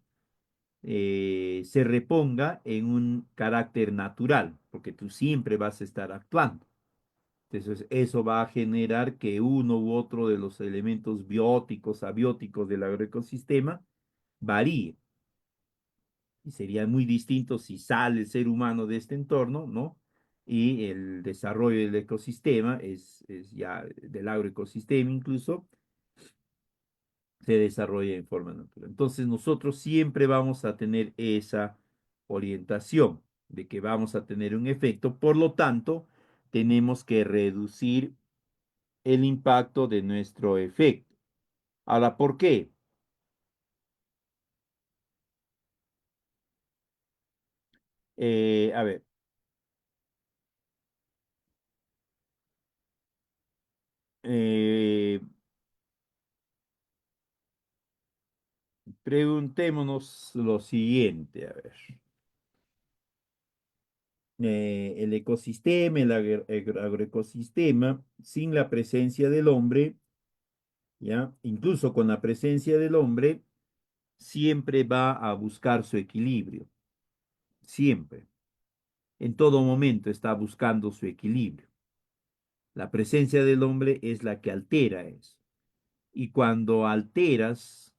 se reponga en un carácter natural, porque tú siempre vas a estar actuando. Entonces, eso va a generar que uno u otro de los elementos bióticos, abióticos del agroecosistema varíe. Y sería muy distinto si sale el ser humano de este entorno, ¿no? Y el desarrollo del ecosistema es ya del agroecosistema incluso, se desarrolla en forma natural. Entonces nosotros siempre vamos a tener esa orientación de que vamos a tener un efecto, por lo tanto, tenemos que reducir el impacto de nuestro efecto. Ahora, ¿por qué? A ver, eh, preguntémonos lo siguiente, a ver. El ecosistema, agroecosistema, sin la presencia del hombre, ¿ya? Incluso con la presencia del hombre, siempre va a buscar su equilibrio, siempre. En todo momento está buscando su equilibrio. La presencia del hombre es la que altera eso. Y cuando alteras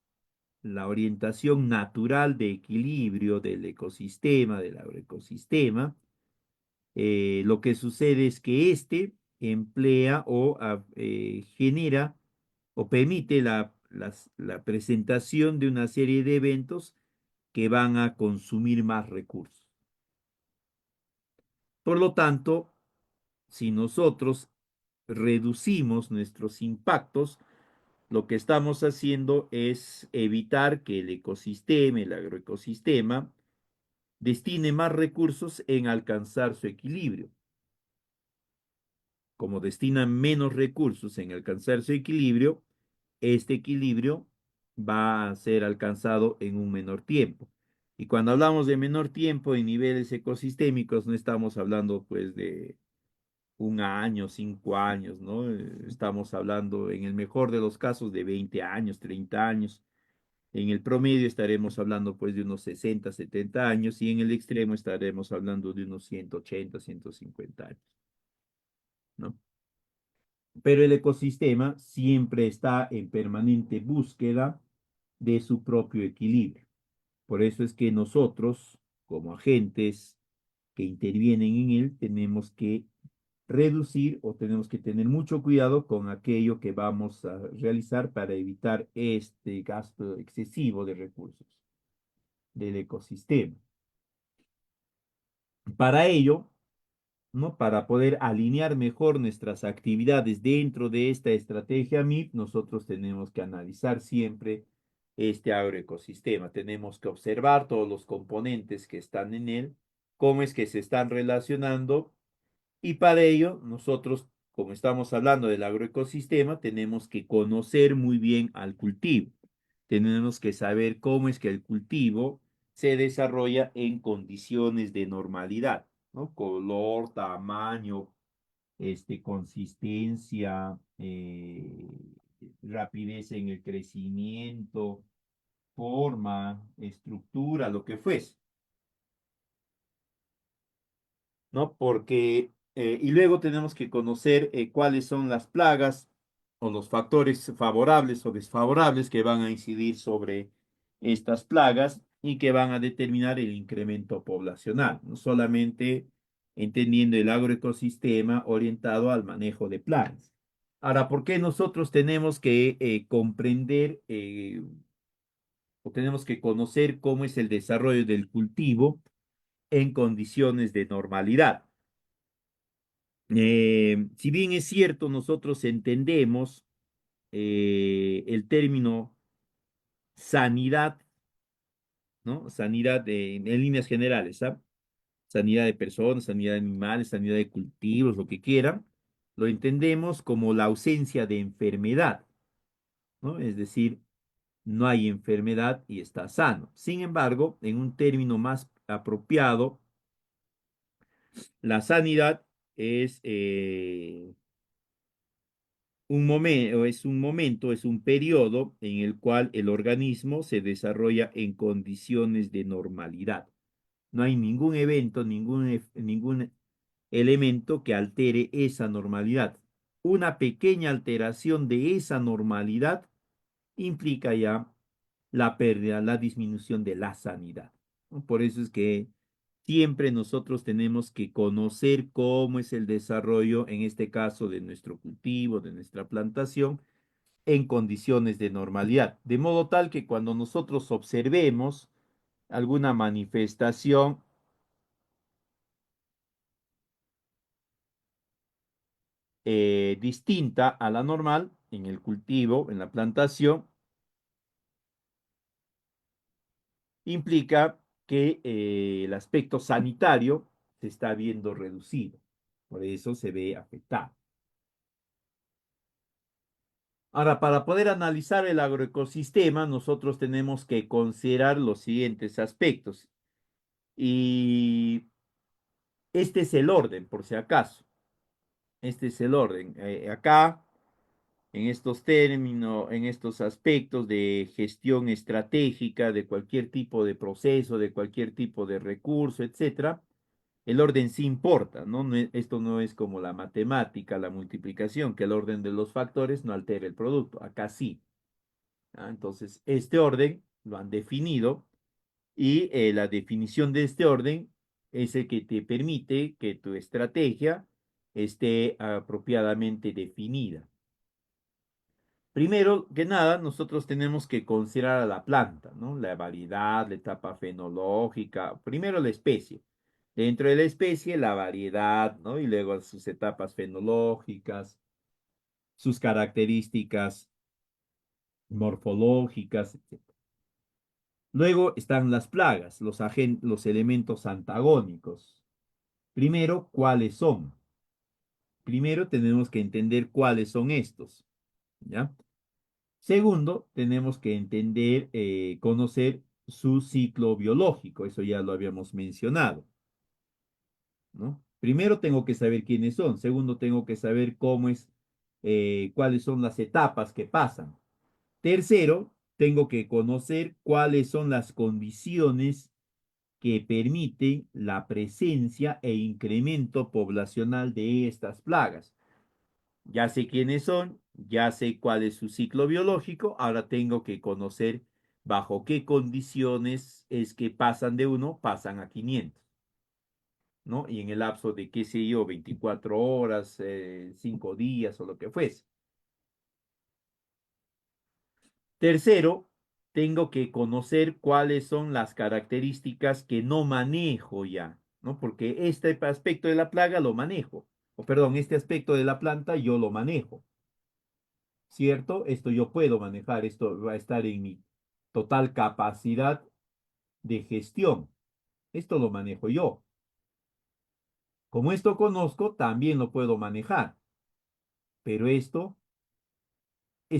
la orientación natural de equilibrio del ecosistema, del agroecosistema, lo que sucede es que éste emplea o genera o permite la presentación de una serie de eventos que van a consumir más recursos. Por lo tanto, si nosotros reducimos nuestros impactos, lo que estamos haciendo es evitar que el ecosistema, el agroecosistema, destine más recursos en alcanzar su equilibrio. Como destina menos recursos en alcanzar su equilibrio, este equilibrio va a ser alcanzado en un menor tiempo. Y cuando hablamos de menor tiempo en niveles ecosistémicos, no estamos hablando pues de un año, 5 años, ¿no? Estamos hablando en el mejor de los casos de 20 años, 30 años. En el promedio estaremos hablando pues de unos 60, 70 años y en el extremo estaremos hablando de unos 180, 150 años, ¿no? Pero el ecosistema siempre está en permanente búsqueda de su propio equilibrio. Por eso es que nosotros, como agentes que intervienen en él, tenemos que reducir o tenemos que tener mucho cuidado con aquello que vamos a realizar para evitar este gasto excesivo de recursos del ecosistema. Para ello, ¿no? Para poder alinear mejor nuestras actividades dentro de esta estrategia MIP, nosotros tenemos que analizar siempre este agroecosistema. Tenemos que observar todos los componentes que están en él, cómo es que se están relacionando y para ello nosotros, como estamos hablando del agroecosistema, tenemos que conocer muy bien al cultivo. Tenemos que saber cómo es que el cultivo se desarrolla en condiciones de normalidad, ¿no? Color, tamaño, consistencia, rapidez en el crecimiento, forma, estructura, lo que fuese, ¿no? Porque, y luego tenemos que conocer cuáles son las plagas o los factores favorables o desfavorables que van a incidir sobre estas plagas y que van a determinar el incremento poblacional, no solamente entendiendo el agroecosistema orientado al manejo de plagas. Ahora, ¿por qué nosotros tenemos que comprender o tenemos que conocer cómo es el desarrollo del cultivo en condiciones de normalidad? Si bien es cierto, nosotros entendemos el término sanidad, ¿no? Sanidad en líneas generales, ¿sabes? Sanidad de personas, sanidad de animales, sanidad de cultivos, lo que quieran, lo entendemos como la ausencia de enfermedad, ¿no? Es decir, no hay enfermedad y está sano. Sin embargo, en un término más apropiado, la sanidad es es un periodo en el cual el organismo se desarrolla en condiciones de normalidad. No hay ningún evento, ningún elemento que altere esa normalidad. Una pequeña alteración de esa normalidad implica ya la pérdida, la disminución de la sanidad, ¿no? Por eso es que siempre nosotros tenemos que conocer cómo es el desarrollo, en este caso, de nuestro cultivo, de nuestra plantación, en condiciones de normalidad. De modo tal que cuando nosotros observemos alguna manifestación distinta a la normal en el cultivo, en la plantación, implica que el aspecto sanitario se está viendo reducido. Por eso se ve afectado. Ahora, para poder analizar el agroecosistema, nosotros tenemos que considerar los siguientes aspectos. Y este es el orden, por si acaso. Este es el orden. Acá, en estos términos, en estos aspectos de gestión estratégica de cualquier tipo de proceso, de cualquier tipo de recurso, etcétera, el orden sí importa, ¿no? Esto no es como la matemática, la multiplicación, que el orden de los factores no altera el producto. Acá sí. ¿Ah? Entonces, este orden lo han definido y la definición de este orden es el que te permite que tu estrategia esté apropiadamente definida. Primero que nada, nosotros tenemos que considerar a la planta, ¿no? La variedad, la etapa fenológica, primero la especie. Dentro de la especie, la variedad, ¿no? Y luego sus etapas fenológicas, sus características morfológicas, etc. Luego están las plagas, los elementos antagónicos. Primero, ¿cuáles son? Primero tenemos que entender cuáles son estos, ¿ya? Segundo, tenemos que entender, conocer su ciclo biológico, eso ya lo habíamos mencionado, ¿no? Primero tengo que saber quiénes son, segundo tengo que saber cuáles son las etapas que pasan. Tercero, tengo que conocer cuáles son las condiciones que permiten la presencia e incremento poblacional de estas plagas. Ya sé quiénes son, ya sé cuál es su ciclo biológico, ahora tengo que conocer bajo qué condiciones es que pasan de 1, pasan a 500. ¿no? Y en el lapso de, qué sé yo, 24 horas, 5 días o lo que fuese. Tercero, tengo que conocer cuáles son las características que no manejo ya, ¿no? Porque este aspecto de la plaga lo manejo, o perdón, este aspecto de la planta yo lo manejo, ¿cierto? Esto yo puedo manejar, esto va a estar en mi total capacidad de gestión. Esto lo manejo yo. Como esto conozco, también lo puedo manejar, pero esto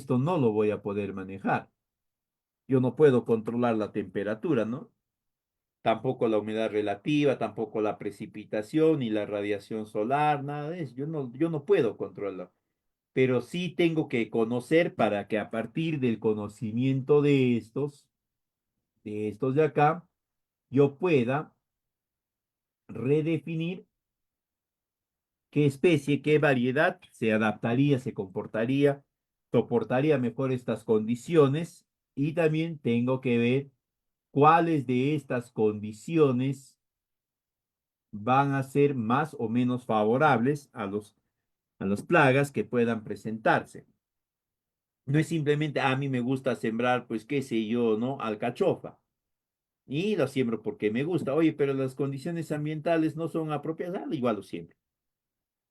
no lo voy a poder manejar. Yo no puedo controlar la temperatura, ¿no? Tampoco la humedad relativa, tampoco la precipitación ni la radiación solar, nada de eso. Yo no puedo controlarlo, pero sí tengo que conocer para que a partir del conocimiento de estos de acá, yo pueda redefinir qué especie, qué variedad se adaptaría, se comportaría, soportaría mejor estas condiciones y también tengo que ver cuáles de estas condiciones van a ser más o menos favorables a las plagas que puedan presentarse. No es simplemente, a mí me gusta sembrar, pues qué sé yo, ¿no? Alcachofa. Y lo siembro porque me gusta. Oye, pero las condiciones ambientales no son apropiadas, igual lo siembro.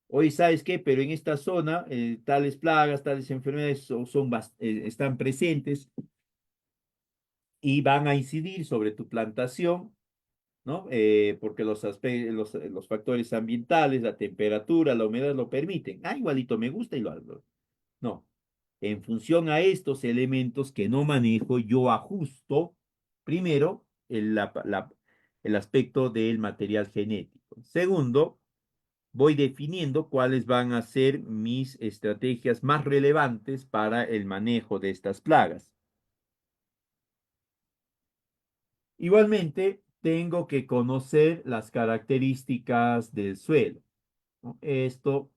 Oye, ¿sabes qué? Pero en esta zona, tales plagas, tales enfermedades están presentes y van a incidir sobre tu plantación, ¿no? Porque los factores ambientales, la temperatura, la humedad lo permiten. Ah, igualito me gusta y lo hago. No. En función a estos elementos que no manejo, yo ajusto primero el aspecto del material genético. Segundo, voy definiendo cuáles van a ser mis estrategias más relevantes para el manejo de estas plagas. Igualmente, tengo que conocer las características del suelo, ¿no? Esto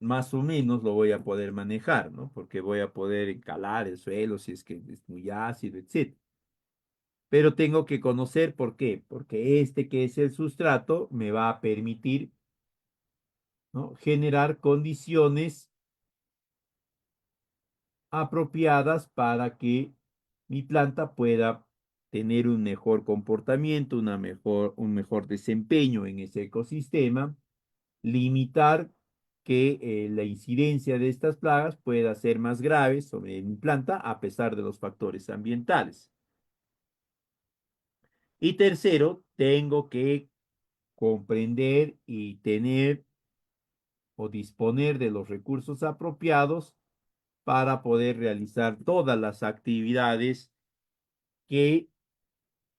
más o menos lo voy a poder manejar, ¿no? Porque voy a poder calar el suelo si es que es muy ácido, etc. Pero tengo que conocer por qué, porque este que es el sustrato me va a permitir, ¿no? Generar condiciones apropiadas para que mi planta pueda tener un mejor comportamiento, un mejor desempeño en ese ecosistema, limitar que la incidencia de estas plagas pueda ser más grave sobre mi planta a pesar de los factores ambientales. Y tercero, tengo que comprender y tener o disponer de los recursos apropiados para poder realizar todas las actividades que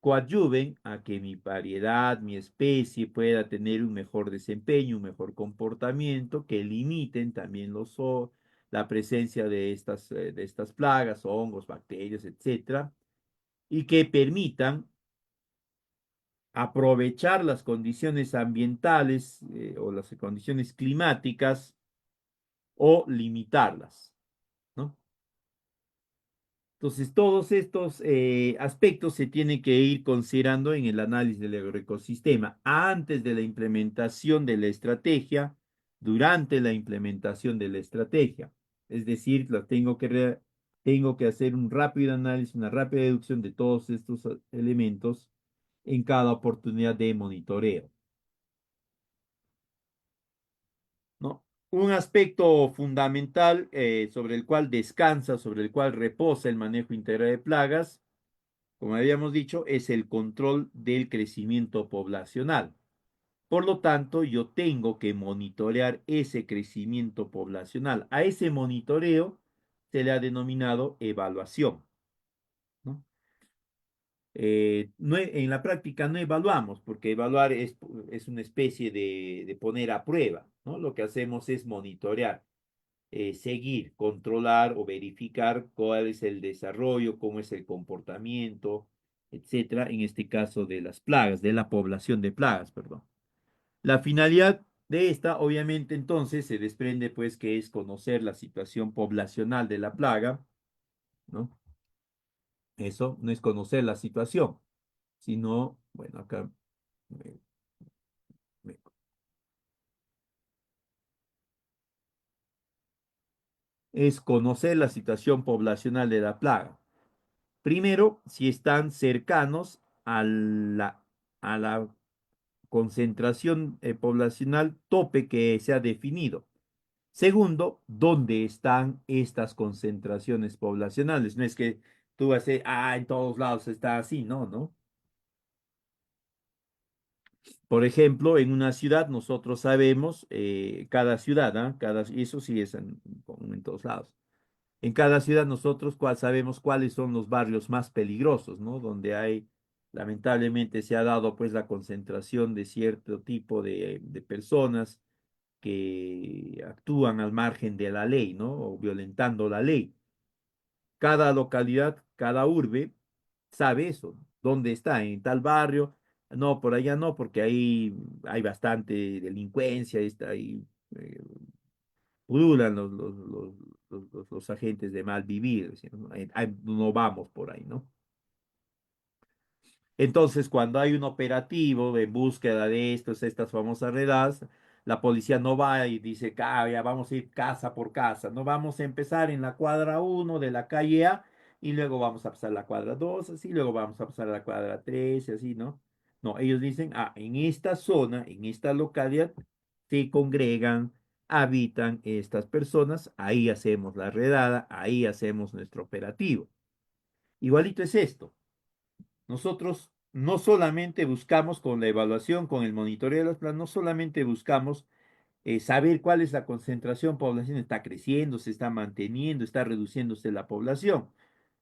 coadyuven a que mi variedad, mi especie pueda tener un mejor desempeño, un mejor comportamiento, que limiten también la presencia de estas plagas, hongos, bacterias, etcétera, y que permitan aprovechar las condiciones ambientales o las condiciones climáticas o limitarlas, ¿no? Entonces, todos estos aspectos se tienen que ir considerando en el análisis del agroecosistema antes de la implementación de la estrategia, durante la implementación de la estrategia. Es decir, tengo que hacer un rápido análisis, una rápida deducción de todos estos elementos en cada oportunidad de monitoreo, ¿no? Un aspecto fundamental sobre el cual descansa, sobre el cual reposa el manejo integral de plagas, como habíamos dicho, es el control del crecimiento poblacional. Por lo tanto, yo tengo que monitorear ese crecimiento poblacional. A ese monitoreo se le ha denominado evaluación, ¿no? En la práctica no evaluamos, porque evaluar es una especie de poner a prueba, ¿no? Lo que hacemos es monitorear, seguir, controlar o verificar cuál es el desarrollo, cómo es el comportamiento, etcétera, en este caso de las plagas, de la población de plagas, perdón. La finalidad de esta, obviamente, entonces se desprende, pues, que es conocer la situación poblacional de la plaga, ¿no? Eso no es conocer la situación, sino, bueno, acá es conocer la situación poblacional de la plaga. Primero, si están cercanos a la concentración poblacional tope que se ha definido. Segundo, ¿dónde están estas concentraciones poblacionales? No es que tú vas a decir, en todos lados está así, no, ¿no? Por ejemplo, en una ciudad nosotros sabemos, cada ciudad, eso sí es en todos lados. En cada ciudad nosotros sabemos cuáles son los barrios más peligrosos, ¿no? Donde lamentablemente se ha dado pues la concentración de cierto tipo de personas que actúan al margen de la ley, ¿no? O violentando la ley. Cada localidad, cada urbe sabe eso, dónde está, en tal barrio, no, por allá no, porque ahí hay bastante delincuencia, está ahí, pululan los agentes de mal vivir, ¿no? No vamos por ahí, ¿no? Entonces, cuando hay un operativo en búsqueda de estas famosas redadas, la policía no va y dice, ya vamos a ir casa por casa, no vamos a empezar en la cuadra 1 de la calle A y luego vamos a pasar a la cuadra 2, así, luego vamos a pasar a la cuadra 3, y así, ¿no? No, ellos dicen, en esta zona, en esta localidad, se congregan, habitan estas personas, ahí hacemos la redada, ahí hacemos nuestro operativo. Igualito es esto. Nosotros no solamente buscamos con la evaluación, con el monitoreo de los planes, no solamente buscamos saber cuál es la concentración poblacional, está creciendo, se está manteniendo, está reduciéndose la población,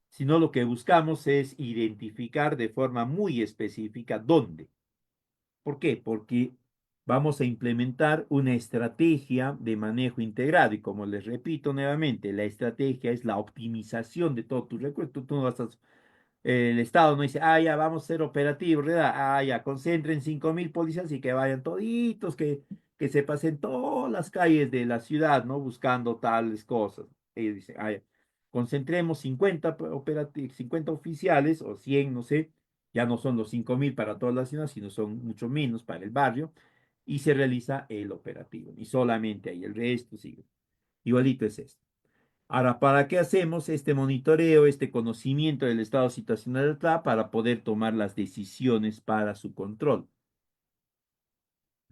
sino lo que buscamos es identificar de forma muy específica dónde. ¿Por qué? Porque vamos a implementar una estrategia de manejo integrado y como les repito nuevamente, la estrategia es la optimización de todos tus recursos. Tú no vas a el Estado no dice, ya, vamos a ser operativos, ¿verdad? Ya, concentren 5.000 policías y que vayan toditos, que se pasen todas las calles de la ciudad, ¿no? Buscando tales cosas. Ellos dicen, ya, concentremos 50 oficiales o 100, no sé, ya no son los 5.000 para toda la ciudad, sino son mucho menos para el barrio, y se realiza el operativo. Y solamente ahí, el resto sigue. Igualito es esto. Ahora, ¿para qué hacemos este monitoreo, este conocimiento del estado situacional del PLA? Para poder tomar las decisiones para su control,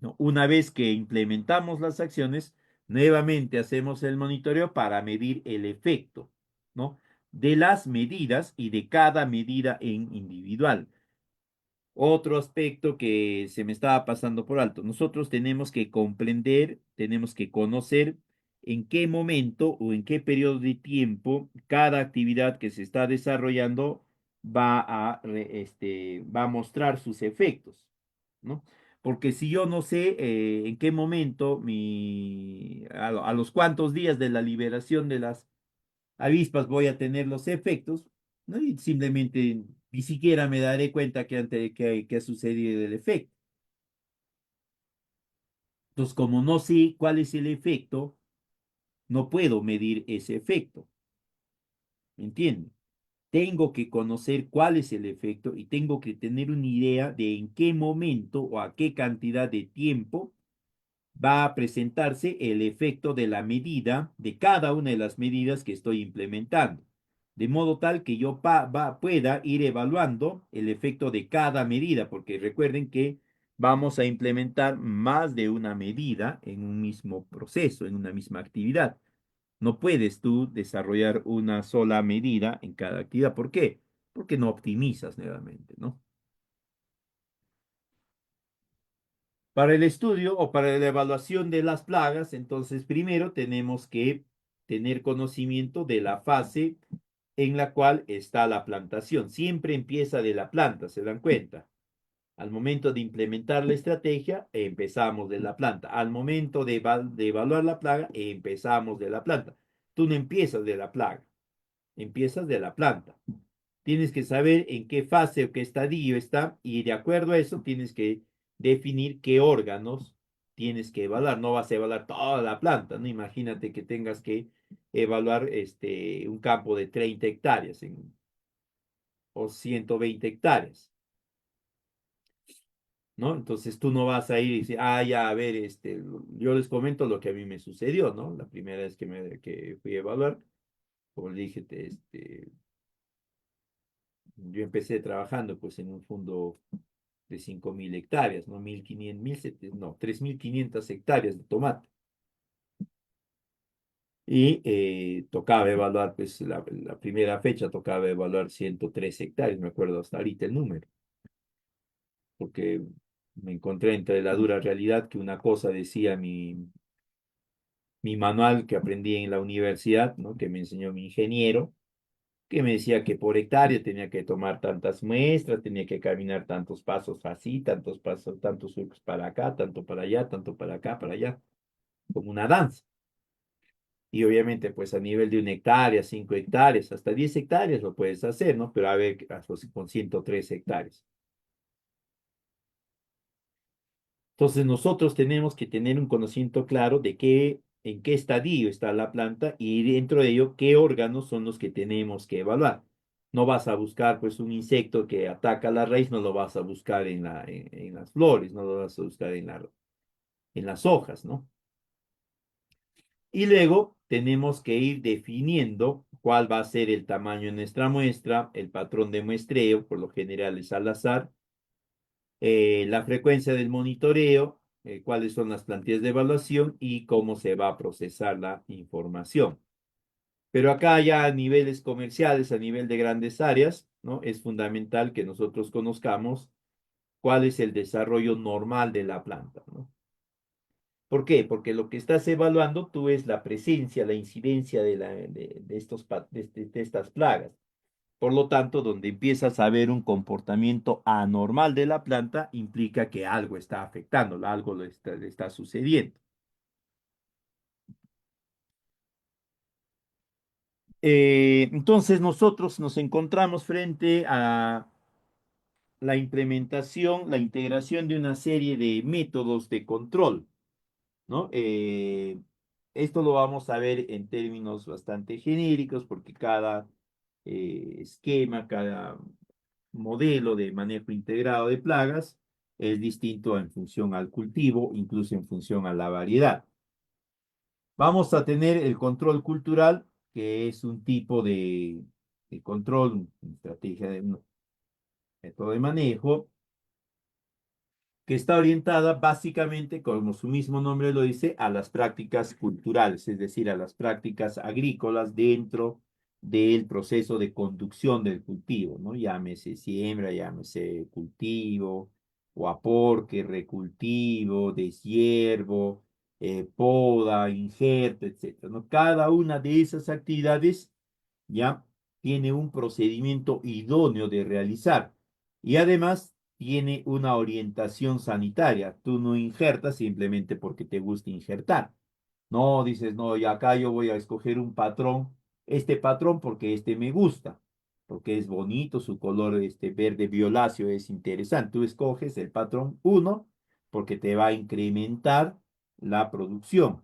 ¿no? Una vez que implementamos las acciones, nuevamente hacemos el monitoreo para medir el efecto, ¿no? De las medidas y de cada medida en individual. Otro aspecto que se me estaba pasando por alto. Nosotros tenemos que comprender, tenemos que conocer en qué momento o en qué periodo de tiempo cada actividad que se está desarrollando va a mostrar sus efectos, ¿no? Porque si yo no sé en qué momento, a los cuantos días de la liberación de las avispas voy a tener los efectos, ¿no? Y simplemente ni siquiera me daré cuenta que ha sucedido el efecto. Entonces, como no sé cuál es el efecto, no puedo medir ese efecto. ¿Me entienden? Tengo que conocer cuál es el efecto y tengo que tener una idea de en qué momento o a qué cantidad de tiempo va a presentarse el efecto de la medida, de cada una de las medidas que estoy implementando, de modo tal que yo pueda ir evaluando el efecto de cada medida, porque recuerden que vamos a implementar más de una medida en un mismo proceso, en una misma actividad. No puedes tú desarrollar una sola medida en cada actividad. ¿Por qué? Porque no optimizas nuevamente, ¿no? Para el estudio o para la evaluación de las plagas, entonces primero tenemos que tener conocimiento de la fase en la cual está la plantación. Siempre empieza de la planta, ¿se dan cuenta? Al momento de implementar la estrategia, empezamos de la planta. Al momento de evaluar la plaga, empezamos de la planta. Tú no empiezas de la plaga, empiezas de la planta. Tienes que saber en qué fase o qué estadio está y de acuerdo a eso tienes que definir qué órganos tienes que evaluar. No vas a evaluar toda la planta, ¿no? Imagínate que tengas que evaluar un campo de 30 hectáreas o 120 hectáreas. ¿no? Entonces tú no vas a ir y decir, ah, ya, a ver, yo les comento lo que a mí me sucedió, ¿no? La primera vez que fui a evaluar, como le dije, yo empecé trabajando pues en un fondo de 5.000 hectáreas, ¿no? 1.500, 1.700, no, 3.500 hectáreas de tomate. Y tocaba evaluar, pues la primera fecha tocaba evaluar 103 hectáreas, me acuerdo hasta ahorita el número, porque me encontré entre la dura realidad que una cosa decía mi manual que aprendí en la universidad, ¿no? Que me enseñó mi ingeniero, que me decía que por hectárea tenía que tomar tantas muestras, tenía que caminar tantos pasos así, tantos pasos, tantos surcos para acá, tanto para allá, tanto para acá, para allá, como una danza. Y obviamente, pues a nivel de 1 hectárea, 5 hectáreas, hasta 10 hectáreas lo puedes hacer, ¿no? Pero a ver, con 103 hectáreas. Entonces nosotros tenemos que tener un conocimiento claro de en qué estadio está la planta y dentro de ello qué órganos son los que tenemos que evaluar. No vas a buscar pues un insecto que ataca la raíz, no lo vas a buscar en las flores, no lo vas a buscar en las hojas, ¿no? Y luego tenemos que ir definiendo cuál va a ser el tamaño de nuestra muestra, el patrón de muestreo, por lo general es al azar, la frecuencia del monitoreo, cuáles son las plantillas de evaluación y cómo se va a procesar la información. Pero acá ya a niveles comerciales, a nivel de grandes áreas, ¿no? Es fundamental que nosotros conozcamos cuál es el desarrollo normal de la planta, ¿no? ¿Por qué? Porque lo que estás evaluando tú es la presencia, la incidencia de estas plagas. Por lo tanto, donde empiezas a ver un comportamiento anormal de la planta, implica que algo está afectándola, algo le está sucediendo. Entonces, nosotros nos encontramos frente a la implementación, la integración de una serie de métodos de control, ¿no? Esto lo vamos a ver en términos bastante genéricos porque cada esquema, cada modelo de manejo integrado de plagas es distinto en función al cultivo, incluso en función a la variedad. Vamos a tener el control cultural, que es un tipo de control, una estrategia de un método de manejo que está orientada básicamente, como su mismo nombre lo dice, a las prácticas culturales, es decir, a las prácticas agrícolas dentro del proceso de conducción del cultivo, ¿no? Llámese siembra, llámese cultivo, o aporque, recultivo, deshiervo, poda, injerto, etcétera, ¿no? Cada una de esas actividades ya tiene un procedimiento idóneo de realizar y además tiene una orientación sanitaria. Tú no injertas simplemente porque te gusta injertar. No dices, no, y acá yo voy a escoger un patrón, este patrón porque este me gusta, porque es bonito, su color verde violáceo es interesante. Tú escoges el patrón uno porque te va a incrementar la producción.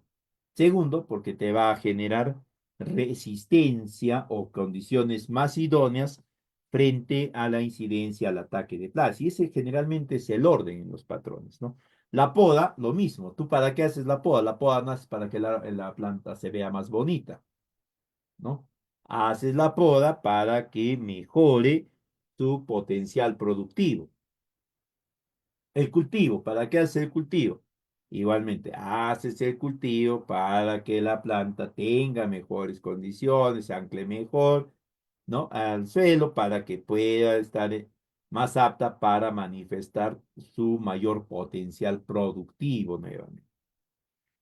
Segundo, porque te va a generar resistencia o condiciones más idóneas frente a la incidencia al ataque de plagas. Y ese generalmente es el orden en los patrones, ¿no? La poda, lo mismo. ¿Tú para qué haces la poda? La poda no es para que la planta se vea más bonita, ¿no? Haces la poda para que mejore su potencial productivo. El cultivo, ¿para qué haces el cultivo? Igualmente, haces el cultivo para que la planta tenga mejores condiciones, se ancle mejor, ¿no? Al suelo para que pueda estar más apta para manifestar su mayor potencial productivo nuevamente.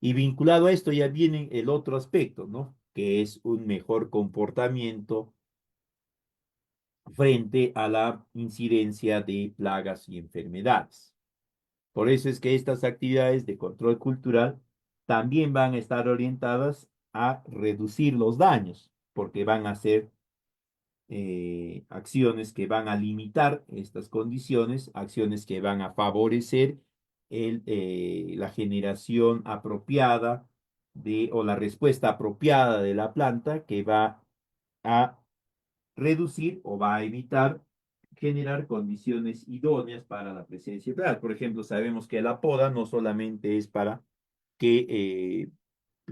Y vinculado a esto ya viene el otro aspecto, ¿no? Que es un mejor comportamiento frente a la incidencia de plagas y enfermedades. Por eso es que estas actividades de control cultural también van a estar orientadas a reducir los daños, porque van a ser acciones que van a limitar estas condiciones, acciones que van a favorecer la generación apropiada o la respuesta apropiada de la planta que va a reducir o va a evitar generar condiciones idóneas para la presencia de plagas. Por ejemplo, sabemos que la poda no solamente es para que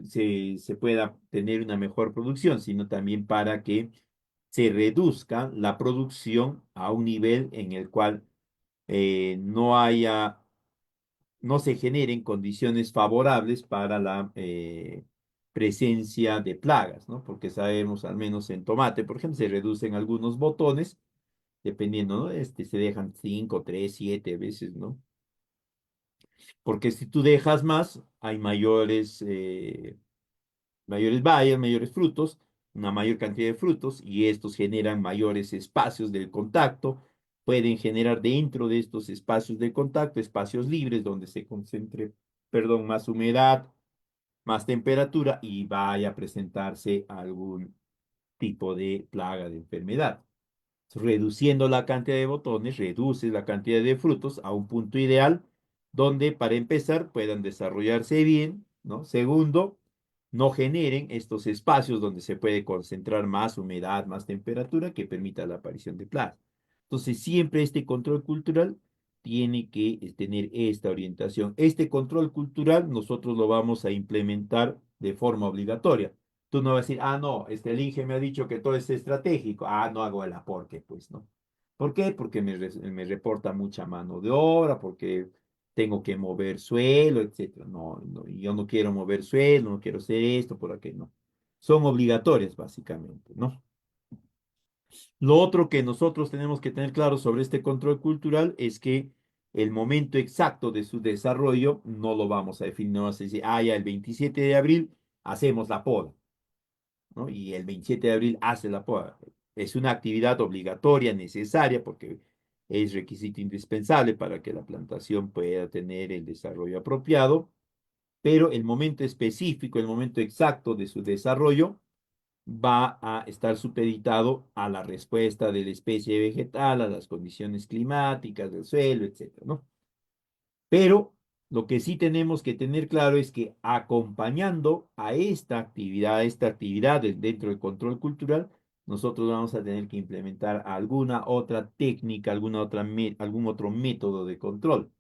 se pueda tener una mejor producción, sino también para que se reduzca la producción a un nivel en el cual no haya, no se generen condiciones favorables para la presencia de plagas, ¿no? Porque sabemos, al menos en tomate, por ejemplo, se reducen algunos botones, dependiendo, ¿no? Se dejan 5, 3, 7 veces, ¿no? Porque si tú dejas más, hay mayores bayas, mayores frutos, una mayor cantidad de frutos, y estos generan mayores espacios del contacto. Pueden generar dentro de estos espacios de contacto espacios libres donde se concentre, perdón, más humedad, más temperatura y vaya a presentarse algún tipo de plaga de enfermedad. Reduciendo la cantidad de botones, reduces la cantidad de frutos a un punto ideal donde, para empezar, puedan desarrollarse bien, ¿no? Segundo, no generen estos espacios donde se puede concentrar más humedad, más temperatura que permita la aparición de plagas. Entonces, siempre este control cultural tiene que tener esta orientación. Este control cultural nosotros lo vamos a implementar de forma obligatoria. Tú no vas a decir, ah, no, el INGE me ha dicho que todo es estratégico. Ah, no hago el aporte, pues, ¿no? ¿Por qué? Porque me reporta mucha mano de obra, porque tengo que mover suelo, etcétera. No, no, yo no quiero mover suelo, no quiero hacer esto, por aquello, no. Son obligatorias, básicamente, ¿no? Lo otro que nosotros tenemos que tener claro sobre este control cultural es que el momento exacto de su desarrollo no lo vamos a definir, no vamos a decir, ah, ya el 27 de abril hacemos la poda, ¿no? Y el 27 de abril hace la poda. Es una actividad obligatoria, necesaria, porque es requisito indispensable para que la plantación pueda tener el desarrollo apropiado, pero el momento específico, el momento exacto de su desarrollo va a estar supeditado a la respuesta de la especie vegetal, a las condiciones climáticas del suelo, etcétera, ¿no? Pero lo que sí tenemos que tener claro es que acompañando a esta actividad dentro del control cultural, nosotros vamos a tener que implementar alguna otra técnica, algún otro método de control.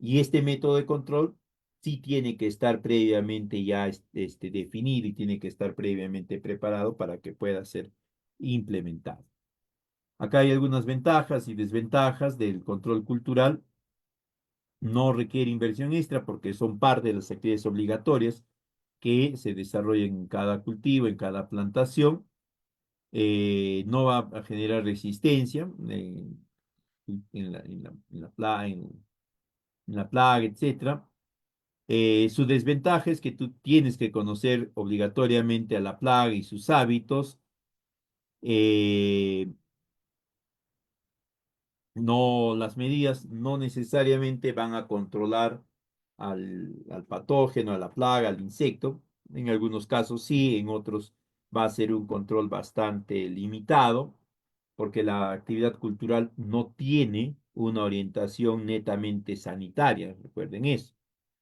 Y este método de control sí tiene que estar previamente ya definido y tiene que estar previamente preparado para que pueda ser implementado. Acá hay algunas ventajas y desventajas del control cultural. No requiere inversión extra porque son parte de las actividades obligatorias que se desarrollan en cada cultivo, en cada plantación. No va a generar resistencia en la plaga, etcétera. Su desventaja es que tú tienes que conocer obligatoriamente a la plaga y sus hábitos. Eh, no, las medidas no necesariamente van a controlar al patógeno, a la plaga, al insecto. En algunos casos sí, en otros va a ser un control bastante limitado, porque la actividad cultural no tiene una orientación netamente sanitaria, recuerden eso.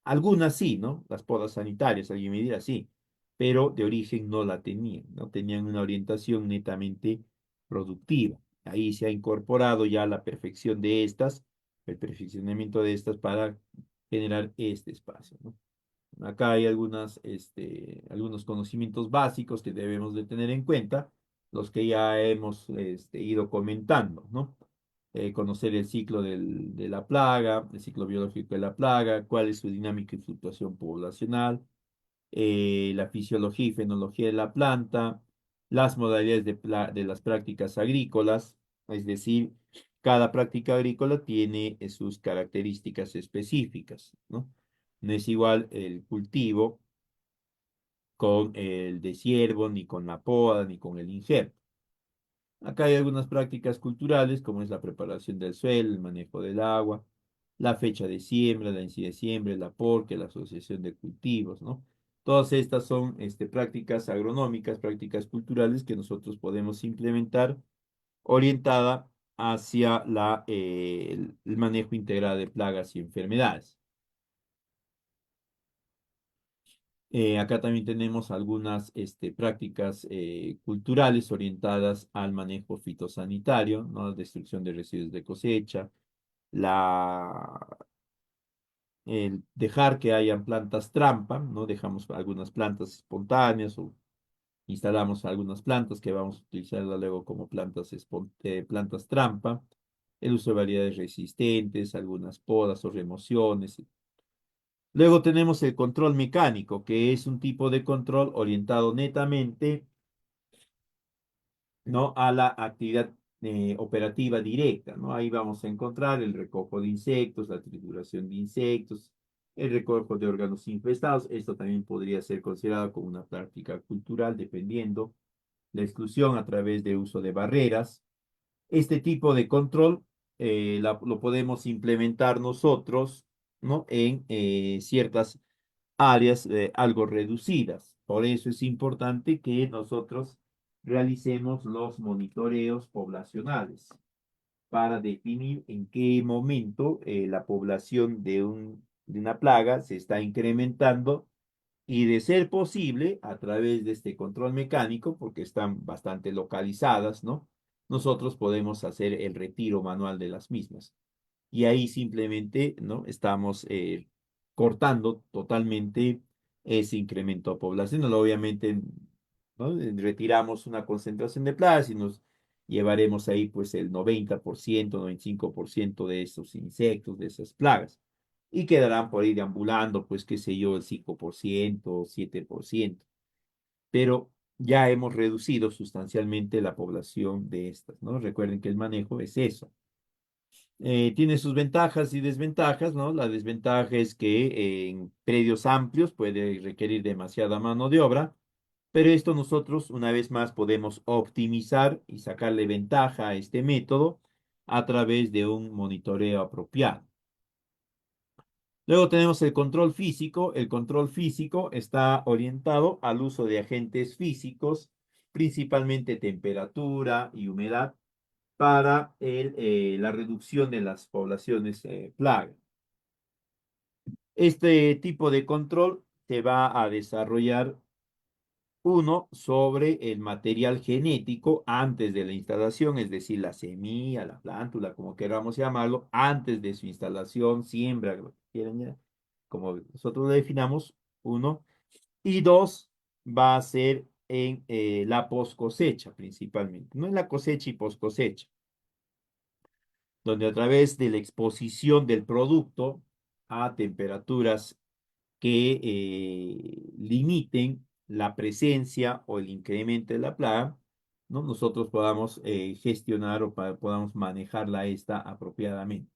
Algunas sí, ¿no? Las podas sanitarias, alguien me dirá sí, pero de origen no la tenían, no tenían una orientación netamente productiva. Ahí se ha incorporado ya la perfección de estas, el perfeccionamiento de estas para generar este espacio, ¿no? Acá hay algunos conocimientos básicos que debemos de tener en cuenta, los que ya hemos ido comentando, ¿no? Conocer el ciclo de la plaga, el ciclo biológico de la plaga, cuál es su dinámica y fluctuación poblacional, la fisiología y fenología de la planta, las modalidades de las prácticas agrícolas, es decir, cada práctica agrícola tiene sus características específicas, ¿no? No es igual el cultivo con el desiervo, ni con la poda, ni con el injerto. Acá hay algunas prácticas culturales, como es la preparación del suelo, el manejo del agua, la fecha de siembra, la incidencia de siembra, el aporte, la asociación de cultivos, ¿no? Todas estas son prácticas agronómicas, prácticas culturales que nosotros podemos implementar orientada hacia el manejo integral de plagas y enfermedades. Acá también tenemos algunas prácticas culturales orientadas al manejo fitosanitario, ¿no? Destrucción de residuos de cosecha, la, el dejar que hayan plantas trampa, ¿no? Dejamos algunas plantas espontáneas o instalamos algunas plantas que vamos a utilizarlas luego como plantas trampa, el uso de variedades resistentes, algunas podas o remociones. Luego tenemos el control mecánico, que es un tipo de control orientado netamente, ¿no? A la actividad operativa directa, ¿no? Ahí vamos a encontrar el recojo de insectos, la trituración de insectos, el recojo de órganos infestados. Esto también podría ser considerado como una práctica cultural, dependiendo la exclusión a través de uso de barreras. Este tipo de control lo podemos implementar nosotros, ¿no? En ciertas áreas algo reducidas. Por eso es importante que nosotros realicemos los monitoreos poblacionales para definir en qué momento la población de una plaga se está incrementando y de ser posible, a través de este control mecánico, porque están bastante localizadas, ¿no? Nosotros podemos hacer el retiro manual de las mismas. Y ahí simplemente, ¿no? Estamos cortando totalmente ese incremento poblacional. Obviamente, ¿no? Retiramos una concentración de plagas y nos llevaremos ahí pues el 90%, 95% de esos insectos, de esas plagas. Y quedarán por ahí deambulando, pues qué sé yo, el 5%, 7%. Pero ya hemos reducido sustancialmente la población de estas, ¿no? Recuerden que el manejo es eso. Tiene sus ventajas y desventajas, ¿no? La desventaja es que en predios amplios puede requerir demasiada mano de obra, pero esto nosotros una vez más podemos optimizar y sacarle ventaja a este método a través de un monitoreo apropiado. Luego tenemos el control físico. El control físico está orientado al uso de agentes físicos, principalmente temperatura y humedad, para la reducción de las poblaciones plaga. Este tipo de control se va a desarrollar uno sobre el material genético antes de la instalación, es decir, la semilla, la plántula, como queramos llamarlo, antes de su instalación, siembra, lo que quieran ya, como nosotros lo definamos, uno. Y dos, va a ser en la post cosecha principalmente, no en la cosecha y post cosecha, donde a través de la exposición del producto a temperaturas que limiten la presencia o el incremento de la plaga, ¿no? Nosotros podamos gestionar o podamos manejarla esta apropiadamente.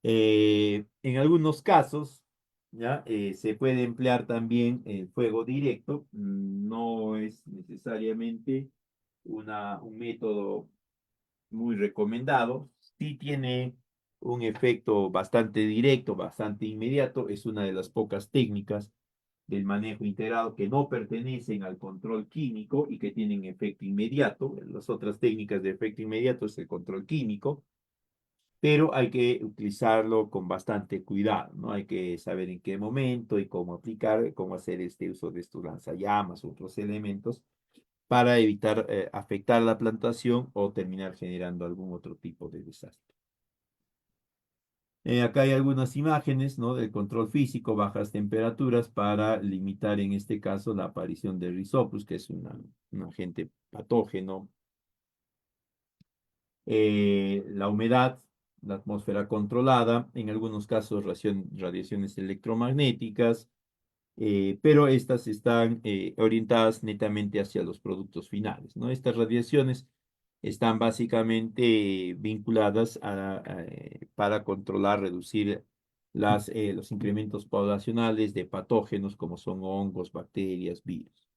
En algunos casos, ¿ya? Se puede emplear también el fuego directo. No es necesariamente un método muy recomendado. Sí tiene un efecto bastante directo, bastante inmediato. Es una de las pocas técnicas del manejo integrado que no pertenecen al control químico y que tienen efecto inmediato. Las otras técnicas de efecto inmediato es el control químico, pero hay que utilizarlo con bastante cuidado, ¿no? Hay que saber en qué momento y cómo aplicar, cómo hacer este uso de estos lanzallamas, otros elementos para evitar afectar la plantación o terminar generando algún otro tipo de desastre. Acá hay algunas imágenes, ¿no? Del control físico, bajas temperaturas para limitar en este caso la aparición de Rhizopus, que es un agente patógeno. La humedad, la atmósfera controlada, en algunos casos radiaciones electromagnéticas, pero estas están orientadas netamente hacia los productos finales, ¿no? Estas radiaciones están básicamente vinculadas para controlar, reducir los incrementos poblacionales de patógenos como son hongos, bacterias, virus.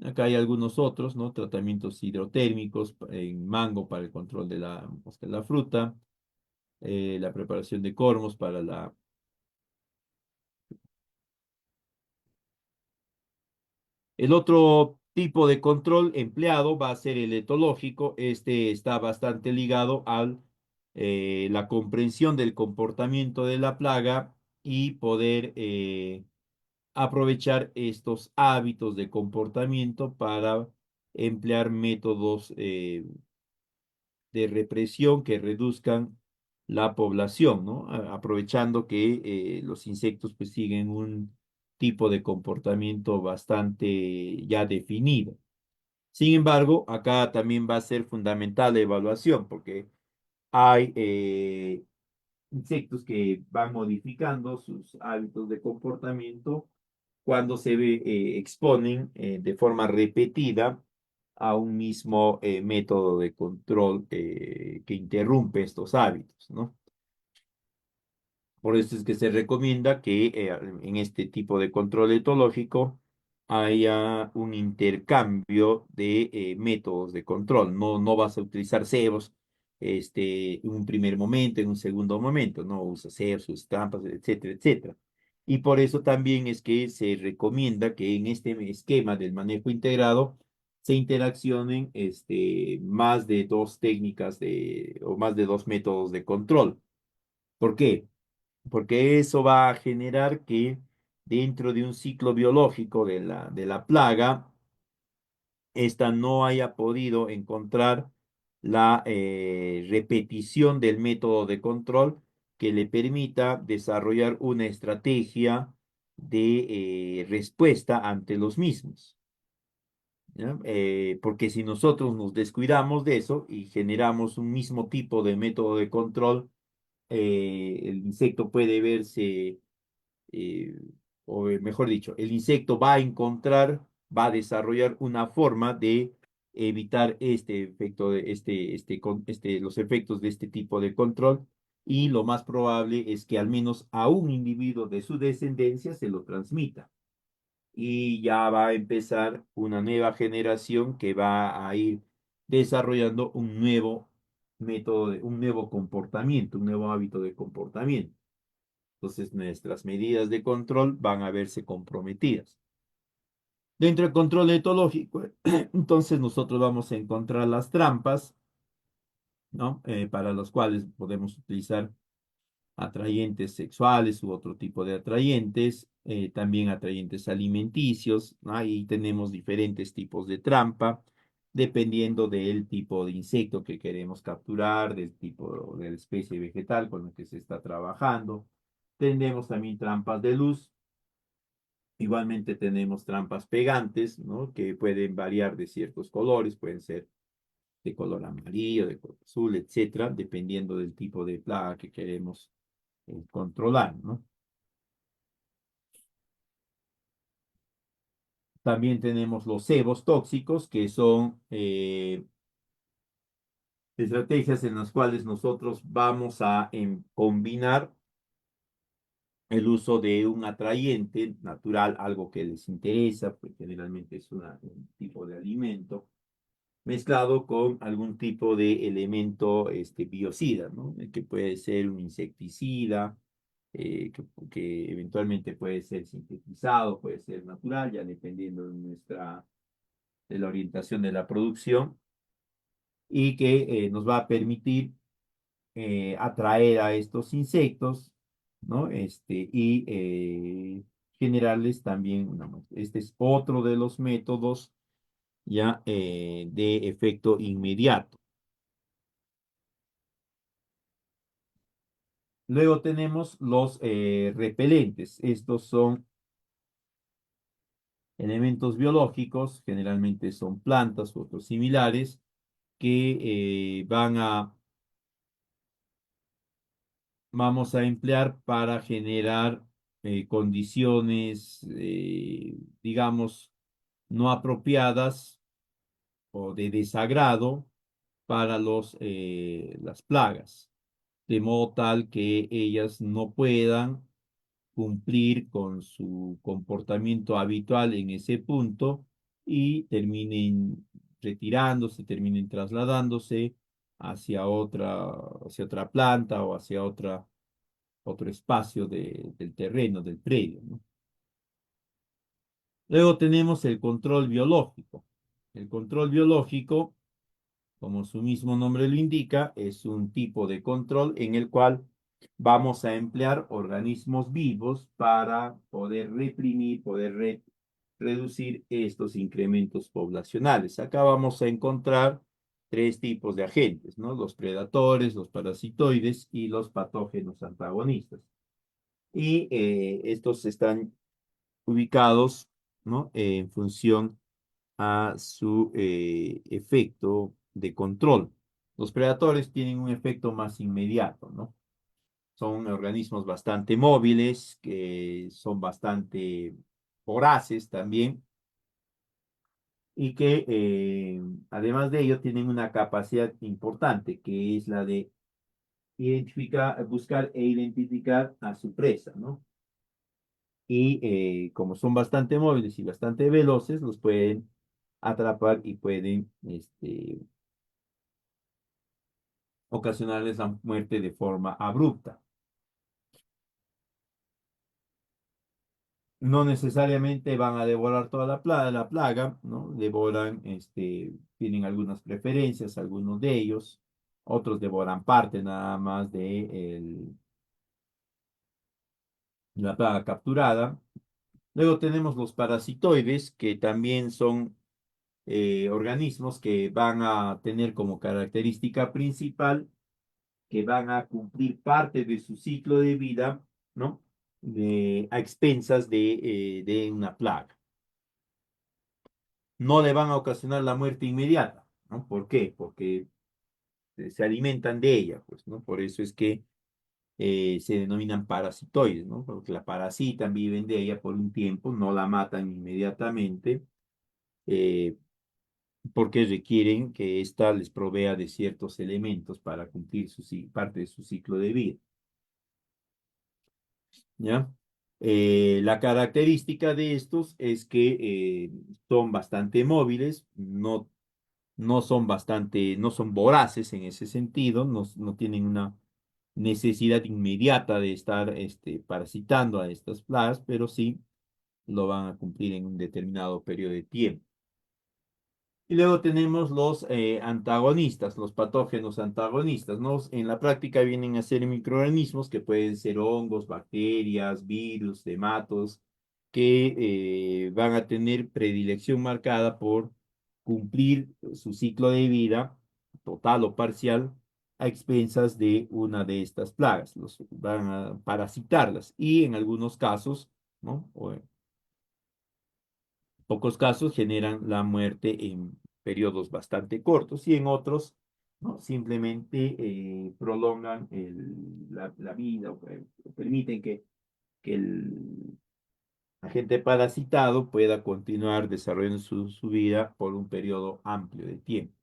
Acá hay algunos otros, ¿no? Tratamientos hidrotérmicos en mango para el control de la mosca de la fruta, la preparación de cormos para la. El otro tipo de control empleado va a ser el etológico. Este está bastante ligado a la comprensión del comportamiento de la plaga y poder aprovechar estos hábitos de comportamiento para emplear métodos de represión que reduzcan la población, ¿no? Aprovechando que los insectos pues siguen un tipo de comportamiento bastante ya definido. Sin embargo, acá también va a ser fundamental la evaluación porque hay insectos que van modificando sus hábitos de comportamiento cuando exponen de forma repetida a un mismo método de control que interrumpe estos hábitos, ¿no? Por eso es que se recomienda que en este tipo de control etológico haya un intercambio de métodos de control. No vas a utilizar cebos en un primer momento, en un segundo momento, no usas cebos, usas trampas, etcétera, etcétera. Y por eso también es que se recomienda que en este esquema del manejo integrado se interaccionen más de dos técnicas o más de dos métodos de control. ¿Por qué? Porque eso va a generar que dentro de un ciclo biológico de la plaga, esta no haya podido encontrar la repetición del método de control que le permita desarrollar una estrategia de respuesta ante los mismos. ¿Ya? Porque si nosotros nos descuidamos de eso y generamos un mismo tipo de método de control, el insecto puede verse eh, o mejor dicho, el insecto va a desarrollar una forma de evitar este efecto de los efectos de este tipo de control y lo más probable es que al menos a un individuo de su descendencia se lo transmita. Y ya va a empezar una nueva generación que va a ir desarrollando un nuevo método, un nuevo comportamiento, un nuevo hábito de comportamiento. Entonces nuestras medidas de control van a verse comprometidas. Dentro del control etológico, entonces nosotros vamos a encontrar las trampas, ¿no? Para las cuales podemos utilizar atrayentes sexuales u otro tipo de atrayentes, también atrayentes alimenticios, ¿no? Ahí tenemos diferentes tipos de trampa, dependiendo del tipo de insecto que queremos capturar, del tipo de la especie vegetal con la que se está trabajando. Tenemos también trampas de luz. Igualmente tenemos trampas pegantes, ¿no? Que pueden variar de ciertos colores, pueden ser de color amarillo, de color azul, etcétera, dependiendo del tipo de plaga que queremos controlar, ¿no? También tenemos los cebos tóxicos, que son estrategias en las cuales nosotros vamos a combinar el uso de un atrayente natural, algo que les interesa, pues generalmente es un tipo de alimento mezclado con algún tipo de elemento biocida, ¿no? Que puede ser un insecticida, que eventualmente puede ser sintetizado, puede ser natural, ya dependiendo de la orientación de la producción, y que nos va a permitir atraer a estos insectos, ¿no? Y generarles también una muestra. Este es otro de los métodos ya de efecto inmediato. Luego tenemos los repelentes. Estos son elementos biológicos, generalmente son plantas u otros similares, que vamos a emplear para generar condiciones, digamos, no apropiadas o de desagrado para las plagas, de modo tal que ellas no puedan cumplir con su comportamiento habitual en ese punto y terminen retirándose, terminen trasladándose hacia otra planta o hacia otro espacio del terreno, del predio, ¿no? Luego tenemos el control biológico. El control biológico, como su mismo nombre lo indica, es un tipo de control en el cual vamos a emplear organismos vivos para poder reprimir, reducir estos incrementos poblacionales. Acá vamos a encontrar tres tipos de agentes, ¿no? Los predadores, los parasitoides y los patógenos antagonistas. Y estos están ubicados, ¿no? En función a su efecto de control. Los predadores tienen un efecto más inmediato, ¿no? Son organismos bastante móviles, que son bastante voraces también, y que además de ello tienen una capacidad importante, que es la de identificar, buscar e identificar a su presa, ¿no? Y como son bastante móviles y bastante veloces, los pueden atrapar y pueden ocasionarles la muerte de forma abrupta. No necesariamente van a devorar toda la plaga, ¿no? Devoran, tienen algunas preferencias, algunos de ellos, otros devoran parte nada más de la plaga capturada. Luego tenemos los parasitoides, que también son organismos que van a tener como característica principal que van a cumplir parte de su ciclo de vida, ¿no? A expensas de una plaga. No le van a ocasionar la muerte inmediata, ¿no? ¿Por qué? Porque se alimentan de ella, pues, ¿no? Por eso es que se denominan parasitoides, ¿no? Porque la parasitan, viven de ella por un tiempo, no la matan inmediatamente, eh, porque requieren que ésta les provea de ciertos elementos para cumplir parte de su ciclo de vida. ¿Ya? La característica de estos es que son bastante móviles, no son voraces en ese sentido, no tienen una necesidad inmediata de estar parasitando a estas plagas, pero sí lo van a cumplir en un determinado periodo de tiempo. Y luego tenemos los antagonistas, los patógenos antagonistas, ¿no? En la práctica vienen a ser microorganismos que pueden ser hongos, bacterias, virus, nematos, que van a tener predilección marcada por cumplir su ciclo de vida, total o parcial, a expensas de una de estas plagas. Los van a parasitarlas y en algunos casos, ¿no? Pocos casos generan la muerte en periodos bastante cortos y en otros, ¿no? Simplemente prolongan la vida o permiten que el agente parasitado pueda continuar desarrollando su vida por un periodo amplio de tiempo.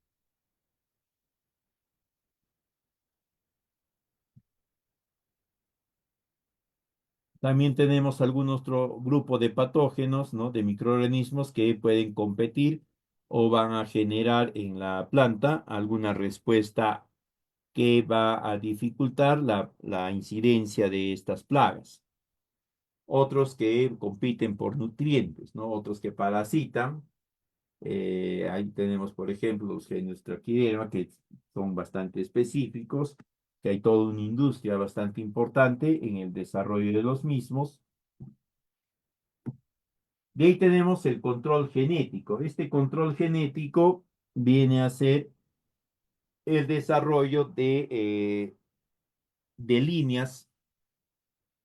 También tenemos algún otro grupo de patógenos, ¿no? De microorganismos que pueden competir o van a generar en la planta alguna respuesta que va a dificultar la incidencia de estas plagas. Otros que compiten por nutrientes, ¿no? Otros que parasitan. Ahí tenemos, por ejemplo, los genios traquiderma, que son bastante específicos, que hay toda una industria bastante importante en el desarrollo de los mismos. De ahí tenemos el control genético. Este control genético viene a ser el desarrollo de líneas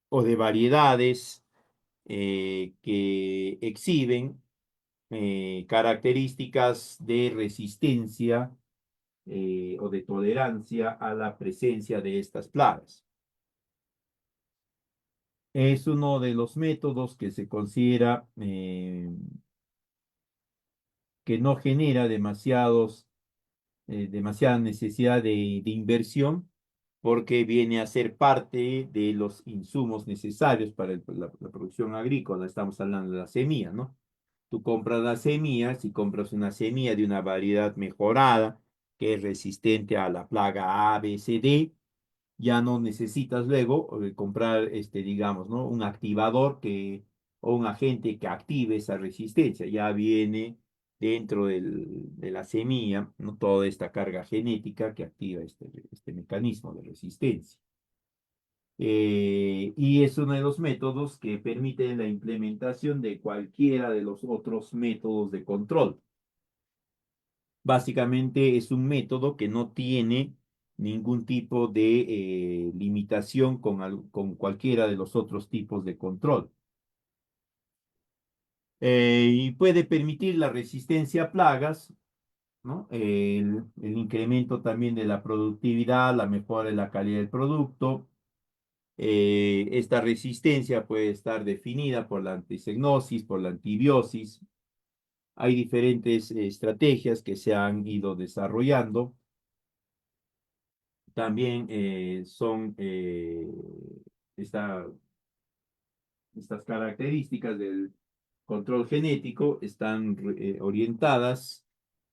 o de variedades que exhiben características de resistencia o de tolerancia a la presencia de estas plagas. Es uno de los métodos que se considera que no genera demasiada necesidad de inversión porque viene a ser parte de los insumos necesarios para la producción agrícola. Estamos hablando de la semilla, ¿no? Tú compras las semillas y compras una semilla de una variedad mejorada que es resistente a la plaga A, B, C, D. Ya no necesitas luego comprar, digamos, ¿no? Un activador o un agente que active esa resistencia. Ya viene dentro de la semilla, ¿no? Toda esta carga genética que activa este mecanismo de resistencia. Y es uno de los métodos que permite la implementación de cualquiera de los otros métodos de control. Básicamente es un método que no tiene ningún tipo de limitación con cualquiera de los otros tipos de control. Y puede permitir la resistencia a plagas, ¿no? El incremento también de la productividad, la mejora de la calidad del producto. Esta resistencia puede estar definida por la antisegnosis, por la antibiosis. Hay diferentes estrategias que se han ido desarrollando. También son esta- estas características del control genético están orientadas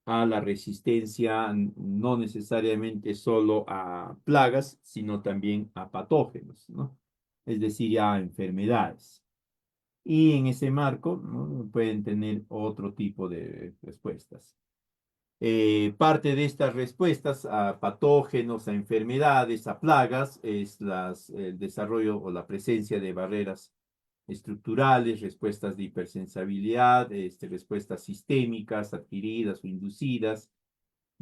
a la resistencia no necesariamente solo a plagas, sino también a patógenos, ¿no? Es decir, a enfermedades. Y en ese marco, ¿no? Pueden tener otro tipo de respuestas. Parte de estas respuestas a patógenos, a enfermedades, a plagas, es el desarrollo o la presencia de barreras estructurales, respuestas de hipersensibilidad, respuestas sistémicas adquiridas o inducidas,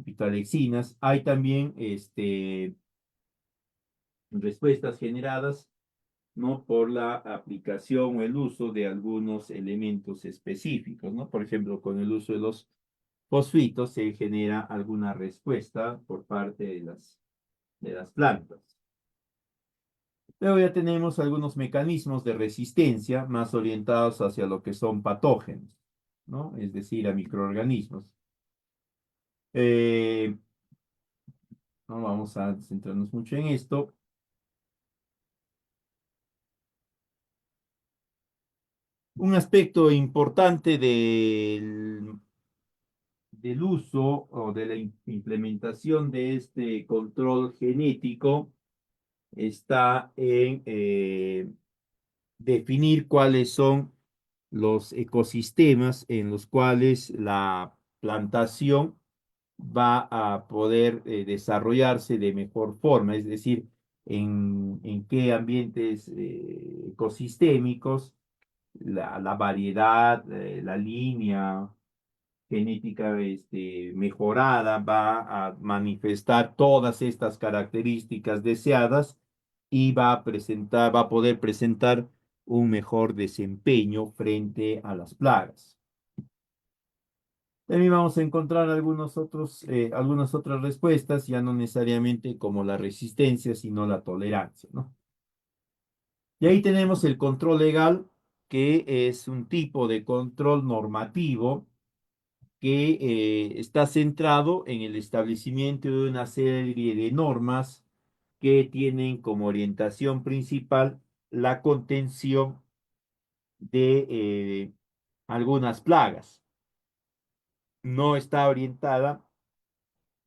pitoalexinas. Hay también respuestas generadas, ¿no? Por la aplicación o el uso de algunos elementos específicos, ¿no? Por ejemplo, con el uso de los fosfitos se genera alguna respuesta por parte de las plantas. Luego ya tenemos algunos mecanismos de resistencia más orientados hacia lo que son patógenos, ¿no? Es decir, a microorganismos. Eh, no vamos a centrarnos mucho en esto. Un aspecto importante del uso o de la implementación de este control genético está en definir cuáles son los ecosistemas en los cuales la plantación va a poder desarrollarse de mejor forma, es decir, en qué ambientes ecosistémicos la variedad, la línea genética mejorada va a manifestar todas estas características deseadas y va a poder presentar un mejor desempeño frente a las plagas. También vamos a encontrar algunas otras respuestas, ya no necesariamente como la resistencia, sino la tolerancia, ¿no? Y ahí tenemos el control legal, que es un tipo de control normativo que está centrado en el establecimiento de una serie de normas que tienen como orientación principal la contención de algunas plagas. No está orientada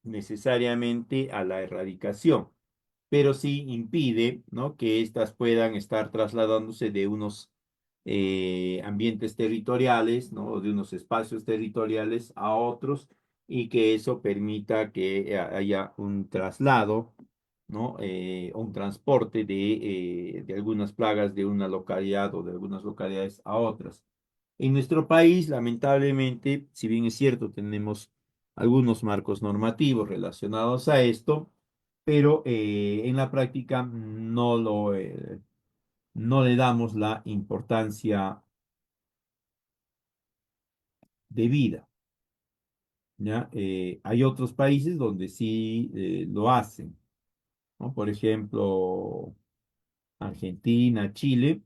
necesariamente a la erradicación, pero sí impide, ¿no? Que éstas puedan estar trasladándose de unos ambientes territoriales, ¿no? De unos espacios territoriales a otros y que eso permita que haya un traslado, ¿no? Un transporte de algunas plagas de una localidad o de algunas localidades a otras. En nuestro país, lamentablemente, si bien es cierto, tenemos algunos marcos normativos relacionados a esto, pero en la práctica no le damos la importancia debida, ¿ya? Hay otros países donde sí lo hacen, ¿no? Por ejemplo, Argentina, Chile,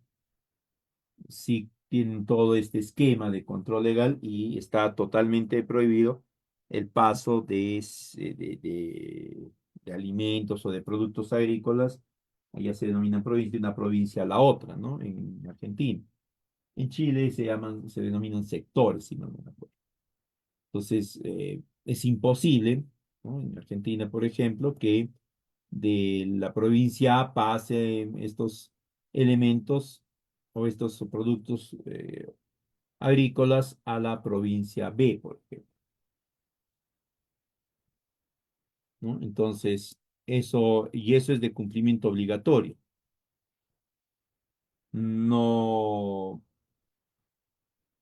sí tienen todo este esquema de control legal y está totalmente prohibido el paso de alimentos o de productos agrícolas, allá se denomina provincia, de una provincia a la otra, ¿no? En Argentina. En Chile se denominan sectores, si no me acuerdo. Entonces, es imposible, ¿no? En Argentina, por ejemplo, que de la provincia A pasen estos elementos o estos productos agrícolas a la provincia B, por ejemplo, ¿no? Entonces, eso es de cumplimiento obligatorio. no,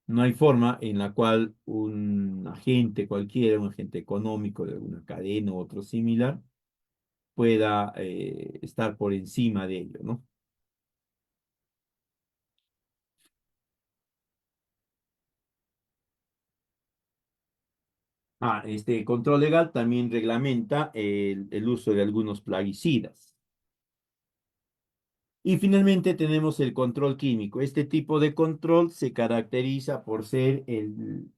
no hay forma en la cual un agente cualquiera, un agente económico de alguna cadena u otro similar, pueda estar por encima de ello, ¿no? Este control legal también reglamenta el uso de algunos plaguicidas. Y finalmente tenemos el control químico. Este tipo de control se caracteriza por ser el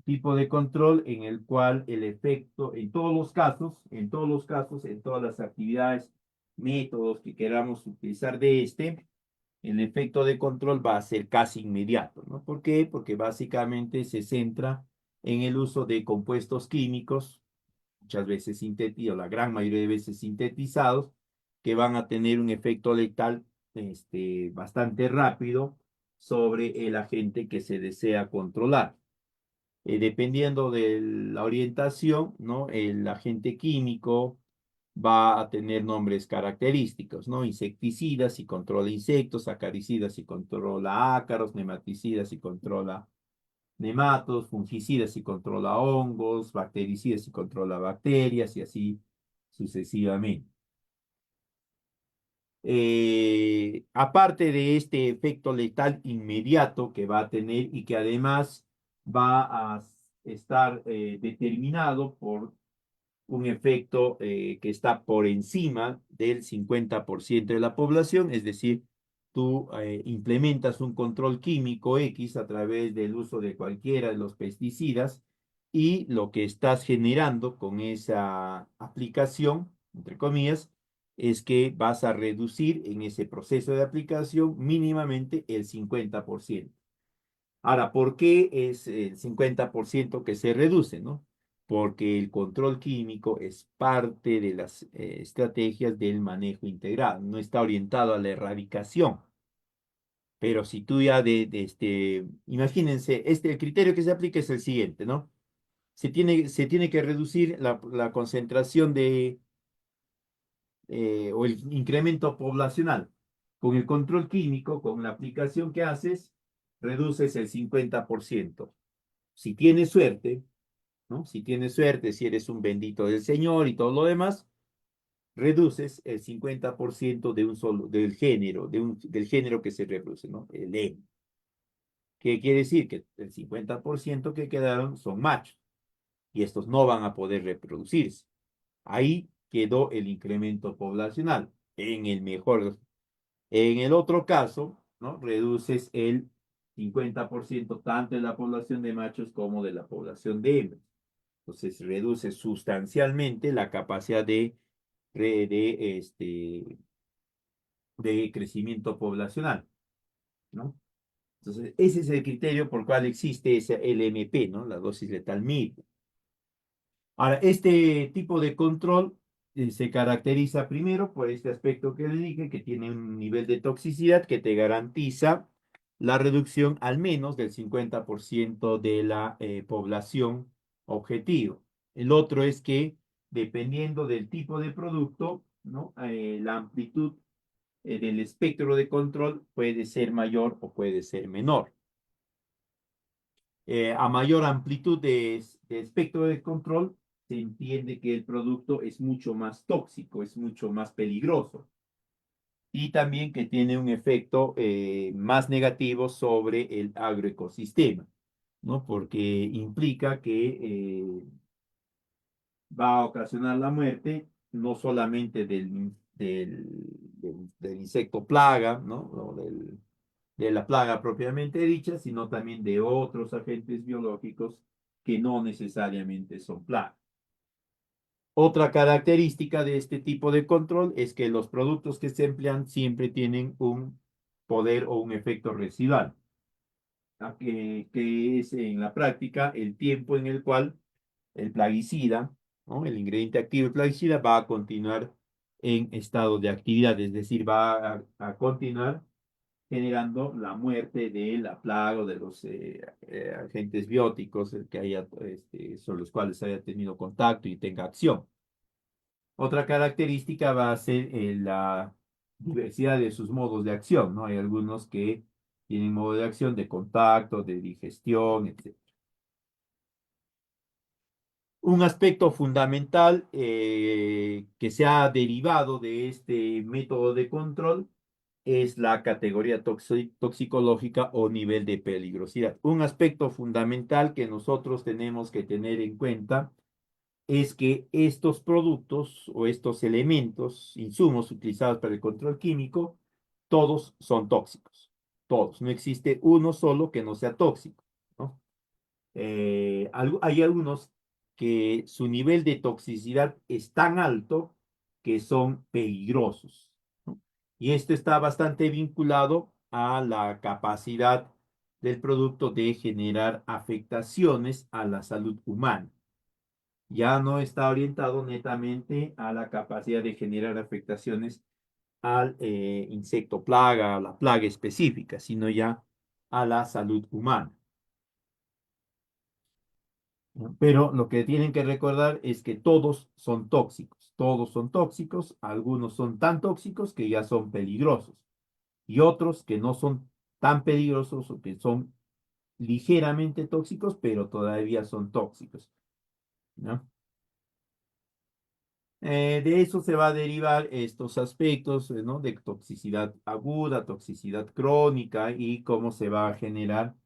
tipo de control en el cual el efecto, en todos los casos, en todas las actividades, métodos que queramos utilizar de este, el efecto de control va a ser casi inmediato, ¿no? ¿Por qué? Porque básicamente se centra en el uso de compuestos químicos, muchas veces sintetizados, la gran mayoría de veces sintetizados, que van a tener un efecto letal bastante rápido sobre el agente que se desea controlar. Dependiendo de la orientación, ¿no? El agente químico va a tener nombres característicos, ¿no? Insecticidas y controla insectos, acaricidas y controla ácaros, nematicidas y controla nematos, fungicidas y controla hongos, bactericidas y controla bacterias y así sucesivamente. Aparte de este efecto letal inmediato que va a tener y que además va a estar determinado por un efecto que está por encima del 50% de la población, es decir, tú implementas un control químico X a través del uso de cualquiera de los pesticidas y lo que estás generando con esa aplicación, entre comillas, es que vas a reducir en ese proceso de aplicación mínimamente el 50%. Ahora, ¿por qué es el 50% que se reduce, no? Porque el control químico es parte de las estrategias del manejo integral, no está orientado a la erradicación. Pero si tú ya imagínense, el criterio que se aplica es el siguiente, ¿no? Se tiene que reducir la concentración o el incremento poblacional. Con el control químico, con la aplicación que haces, reduces el 50%. Si tienes suerte, ¿no? Si tienes suerte, si eres un bendito del Señor y todo lo demás, reduces el 50% de un solo, del género que se reproduce, ¿no? El M. ¿Qué quiere decir? Que el 50% que quedaron son machos y estos no van a poder reproducirse. Ahí quedó el incremento poblacional. En el otro caso, ¿no? Reduces el 50% tanto de la población de machos como de la población de hembras. Entonces reduce sustancialmente la capacidad de crecimiento poblacional, ¿no? Entonces, ese es el criterio por cual existe ese LMP, ¿no? La dosis letal mínima. Ahora, este tipo de control se caracteriza primero por este aspecto que le dije, que tiene un nivel de toxicidad que te garantiza la reducción al menos del 50% de la población objetivo. El otro es que, dependiendo del tipo de producto, ¿no? La amplitud del espectro de control puede ser mayor o puede ser menor. A mayor amplitud de espectro de control, se entiende que el producto es mucho más tóxico, es mucho más peligroso y también que tiene un efecto más negativo sobre el agroecosistema, ¿no? Porque implica que va a ocasionar la muerte no solamente del insecto plaga, ¿no? O de la plaga propiamente dicha, sino también de otros agentes biológicos que no necesariamente son plagas. Otra característica de este tipo de control es que los productos que se emplean siempre tienen un poder o un efecto residual, que es en la práctica el tiempo en el cual el plaguicida, ¿no? El ingrediente activo del plaguicida va a continuar en estado de actividad, es decir, va a continuar generando la muerte de la plaga o de los agentes bióticos que haya, sobre los cuales haya tenido contacto y tenga acción. Otra característica va a ser diversidad de sus modos de acción, ¿no? Hay algunos que tienen modo de acción de contacto, de digestión, etc. Un aspecto fundamental que se ha derivado de este método de control es la categoría toxicológica o nivel de peligrosidad. Un aspecto fundamental que nosotros tenemos que tener en cuenta es que estos productos o estos elementos, insumos utilizados para el control químico, todos son tóxicos. Todos. No existe uno solo que no sea tóxico, ¿no? Hay algunos que su nivel de toxicidad es tan alto que son peligrosos, ¿no? Y esto está bastante vinculado a la capacidad del producto de generar afectaciones a la salud humana. Ya no está orientado netamente a la capacidad de generar afectaciones al insecto plaga, a la plaga específica, sino ya a la salud humana, ¿no? Pero lo que tienen que recordar es que todos son tóxicos, algunos son tan tóxicos que ya son peligrosos y otros que no son tan peligrosos o que son ligeramente tóxicos, pero todavía son tóxicos, ¿no? De eso se va a derivar estos aspectos, ¿no? De toxicidad aguda, toxicidad crónica y cómo se va a generar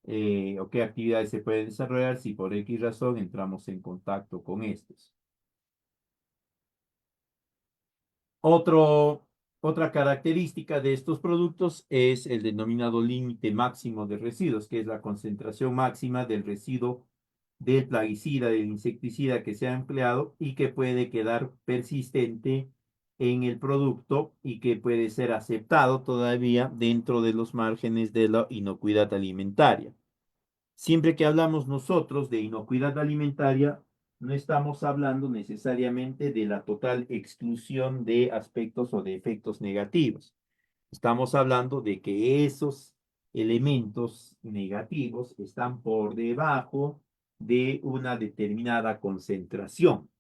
o qué actividades se pueden desarrollar si por X razón entramos en contacto con estos. Otro, Otra característica de estos productos es el denominado límite máximo de residuos, que es la concentración máxima del residuo del plaguicida, del insecticida que se ha empleado y que puede quedar persistente en el producto y que puede ser aceptado todavía dentro de los márgenes de la inocuidad alimentaria. Siempre que hablamos nosotros de inocuidad alimentaria, no estamos hablando necesariamente de la total exclusión de aspectos o de efectos negativos. Estamos hablando de que esos elementos negativos están por debajo de una determinada concentración,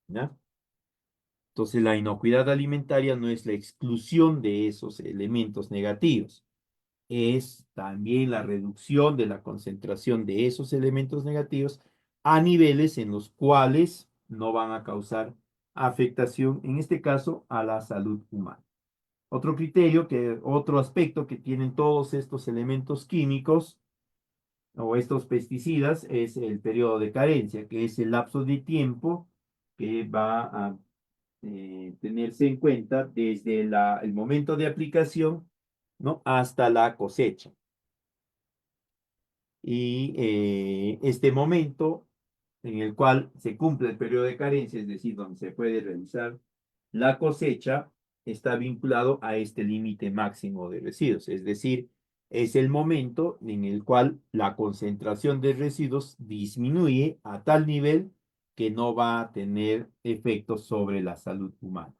¿ya? Entonces, la inocuidad alimentaria no es la exclusión de esos elementos negativos, es también la reducción de la concentración de esos elementos negativos a niveles en los cuales no van a causar afectación, en este caso, a la salud humana. Otro aspecto que tienen todos estos elementos químicos o estos pesticidas es el periodo de carencia, que es el lapso de tiempo que va a tenerse en cuenta desde el momento de aplicación, ¿no? Hasta la cosecha. Y este momento en el cual se cumple el periodo de carencia, es decir, donde se puede realizar la cosecha, está vinculado a este límite máximo de residuos, es decir, es el momento en el cual la concentración de residuos disminuye a tal nivel que no va a tener efectos sobre la salud humana.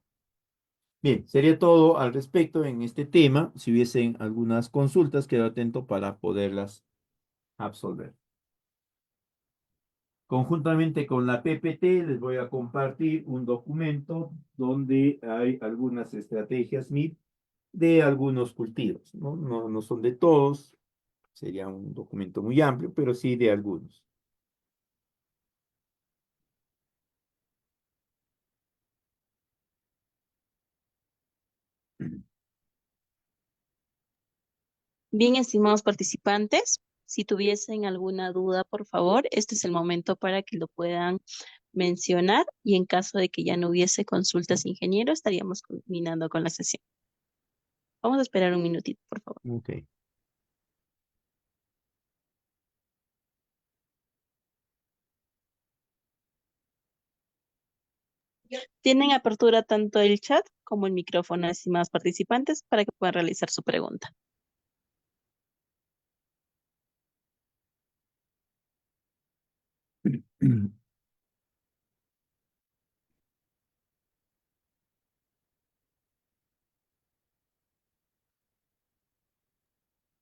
Bien, sería todo al respecto en este tema. Si hubiesen algunas consultas, quedo atento para poderlas absolver. Conjuntamente con la PPT les voy a compartir un documento donde hay algunas estrategias MIP de algunos cultivos, ¿no? No son de todos, sería un documento muy amplio, pero sí de algunos. Bien, estimados participantes, si tuviesen alguna duda, por favor, este es el momento para que lo puedan mencionar y en caso de que ya no hubiese consultas, ingeniero, estaríamos culminando con la sesión. Vamos a esperar un minutito, por favor. Ok. Tienen apertura tanto el chat como el micrófono, estimados participantes, para que puedan realizar su pregunta.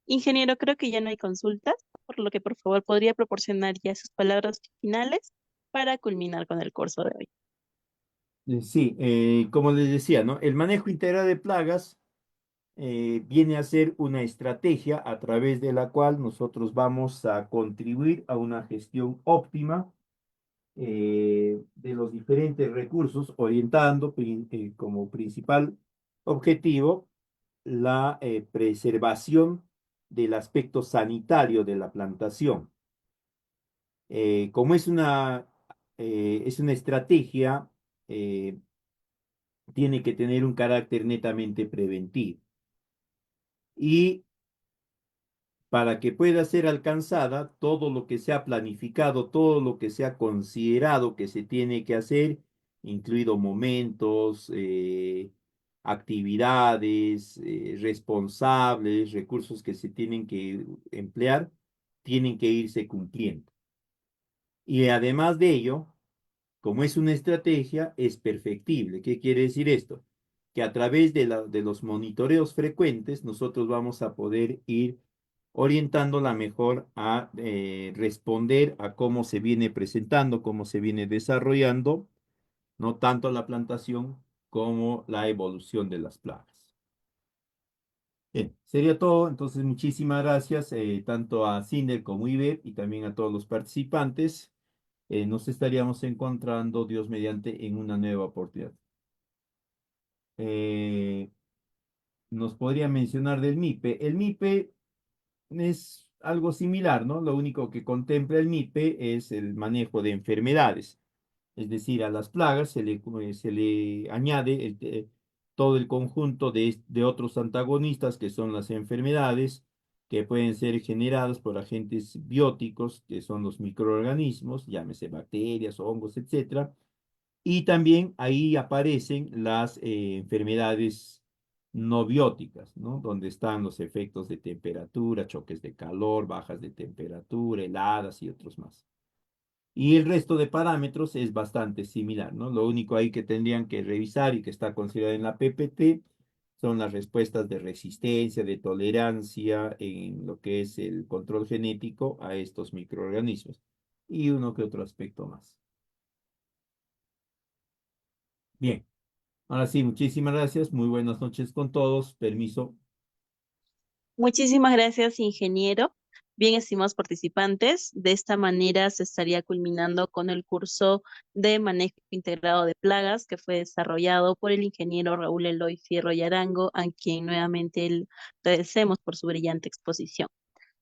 Ingeniero, creo que ya no hay consultas, por lo que por favor podría proporcionar ya sus palabras finales para culminar con el curso de hoy. Sí, como les decía, ¿no? El manejo integral de plagas viene a ser una estrategia a través de la cual nosotros vamos a contribuir a una gestión óptima de los diferentes recursos, orientando como principal objetivo la preservación del aspecto sanitario de la plantación. Como es una estrategia, eh, tiene que tener un carácter netamente preventivo. Y para que pueda ser alcanzada, todo lo que se ha planificado, todo lo que se ha considerado que se tiene que hacer, incluido momentos, actividades, responsables, recursos que se tienen que emplear, tienen que irse cumpliendo. Y además de ello, como es una estrategia, es perfectible. ¿Qué quiere decir esto? Que a través de los monitoreos frecuentes, nosotros vamos a poder ir orientándola mejor a responder a cómo se viene presentando, cómo se viene desarrollando, no tanto la plantación como la evolución de las plagas. Bien, sería todo. Entonces, muchísimas gracias tanto a Cinder como IBEP y también a todos los participantes. Nos estaríamos encontrando, Dios mediante, en una nueva oportunidad. Eh, Nos podría mencionar del MIPE. El MIPE es algo similar, ¿no? Lo único que contempla el MIPE es el manejo de enfermedades. Es decir, a las plagas se le añade todo el conjunto de otros antagonistas que son las enfermedades que pueden ser generadas por agentes bióticos, que son los microorganismos, llámese bacterias, hongos, etcétera. Y también ahí aparecen las enfermedades no bióticas, ¿no? Donde están los efectos de temperatura, choques de calor, bajas de temperatura, heladas y otros más. Y el resto de parámetros es bastante similar, ¿no? Lo único ahí que tendrían que revisar y que está considerado en la PPT son las respuestas de resistencia, de tolerancia en lo que es el control genético a estos microorganismos y uno que otro aspecto más. Bien, ahora sí, muchísimas gracias. Muy buenas noches con todos. Permiso. Muchísimas gracias, ingeniero. Bien, estimados participantes, de esta manera se estaría culminando con el curso de manejo integrado de plagas que fue desarrollado por el ingeniero Raúl Eloy Fierro y Arango, a quien nuevamente agradecemos por su brillante exposición.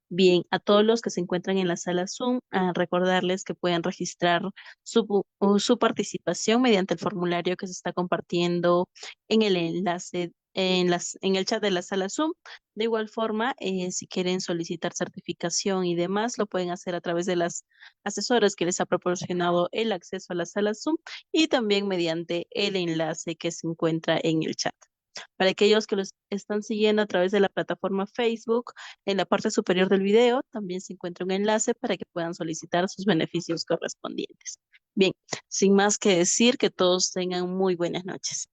Bien, a todos los que se encuentran en la sala Zoom, a recordarles que pueden registrar su participación mediante el formulario que se está compartiendo en el enlace, en el chat de la sala Zoom. De igual forma, si quieren solicitar certificación y demás, lo pueden hacer a través de las asesoras que les ha proporcionado el acceso a la sala Zoom y también mediante el enlace que se encuentra en el chat. Para aquellos que los están siguiendo a través de la plataforma Facebook, en la parte superior del video también se encuentra un enlace para que puedan solicitar sus beneficios correspondientes. Bien, sin más que decir, que todos tengan muy buenas noches.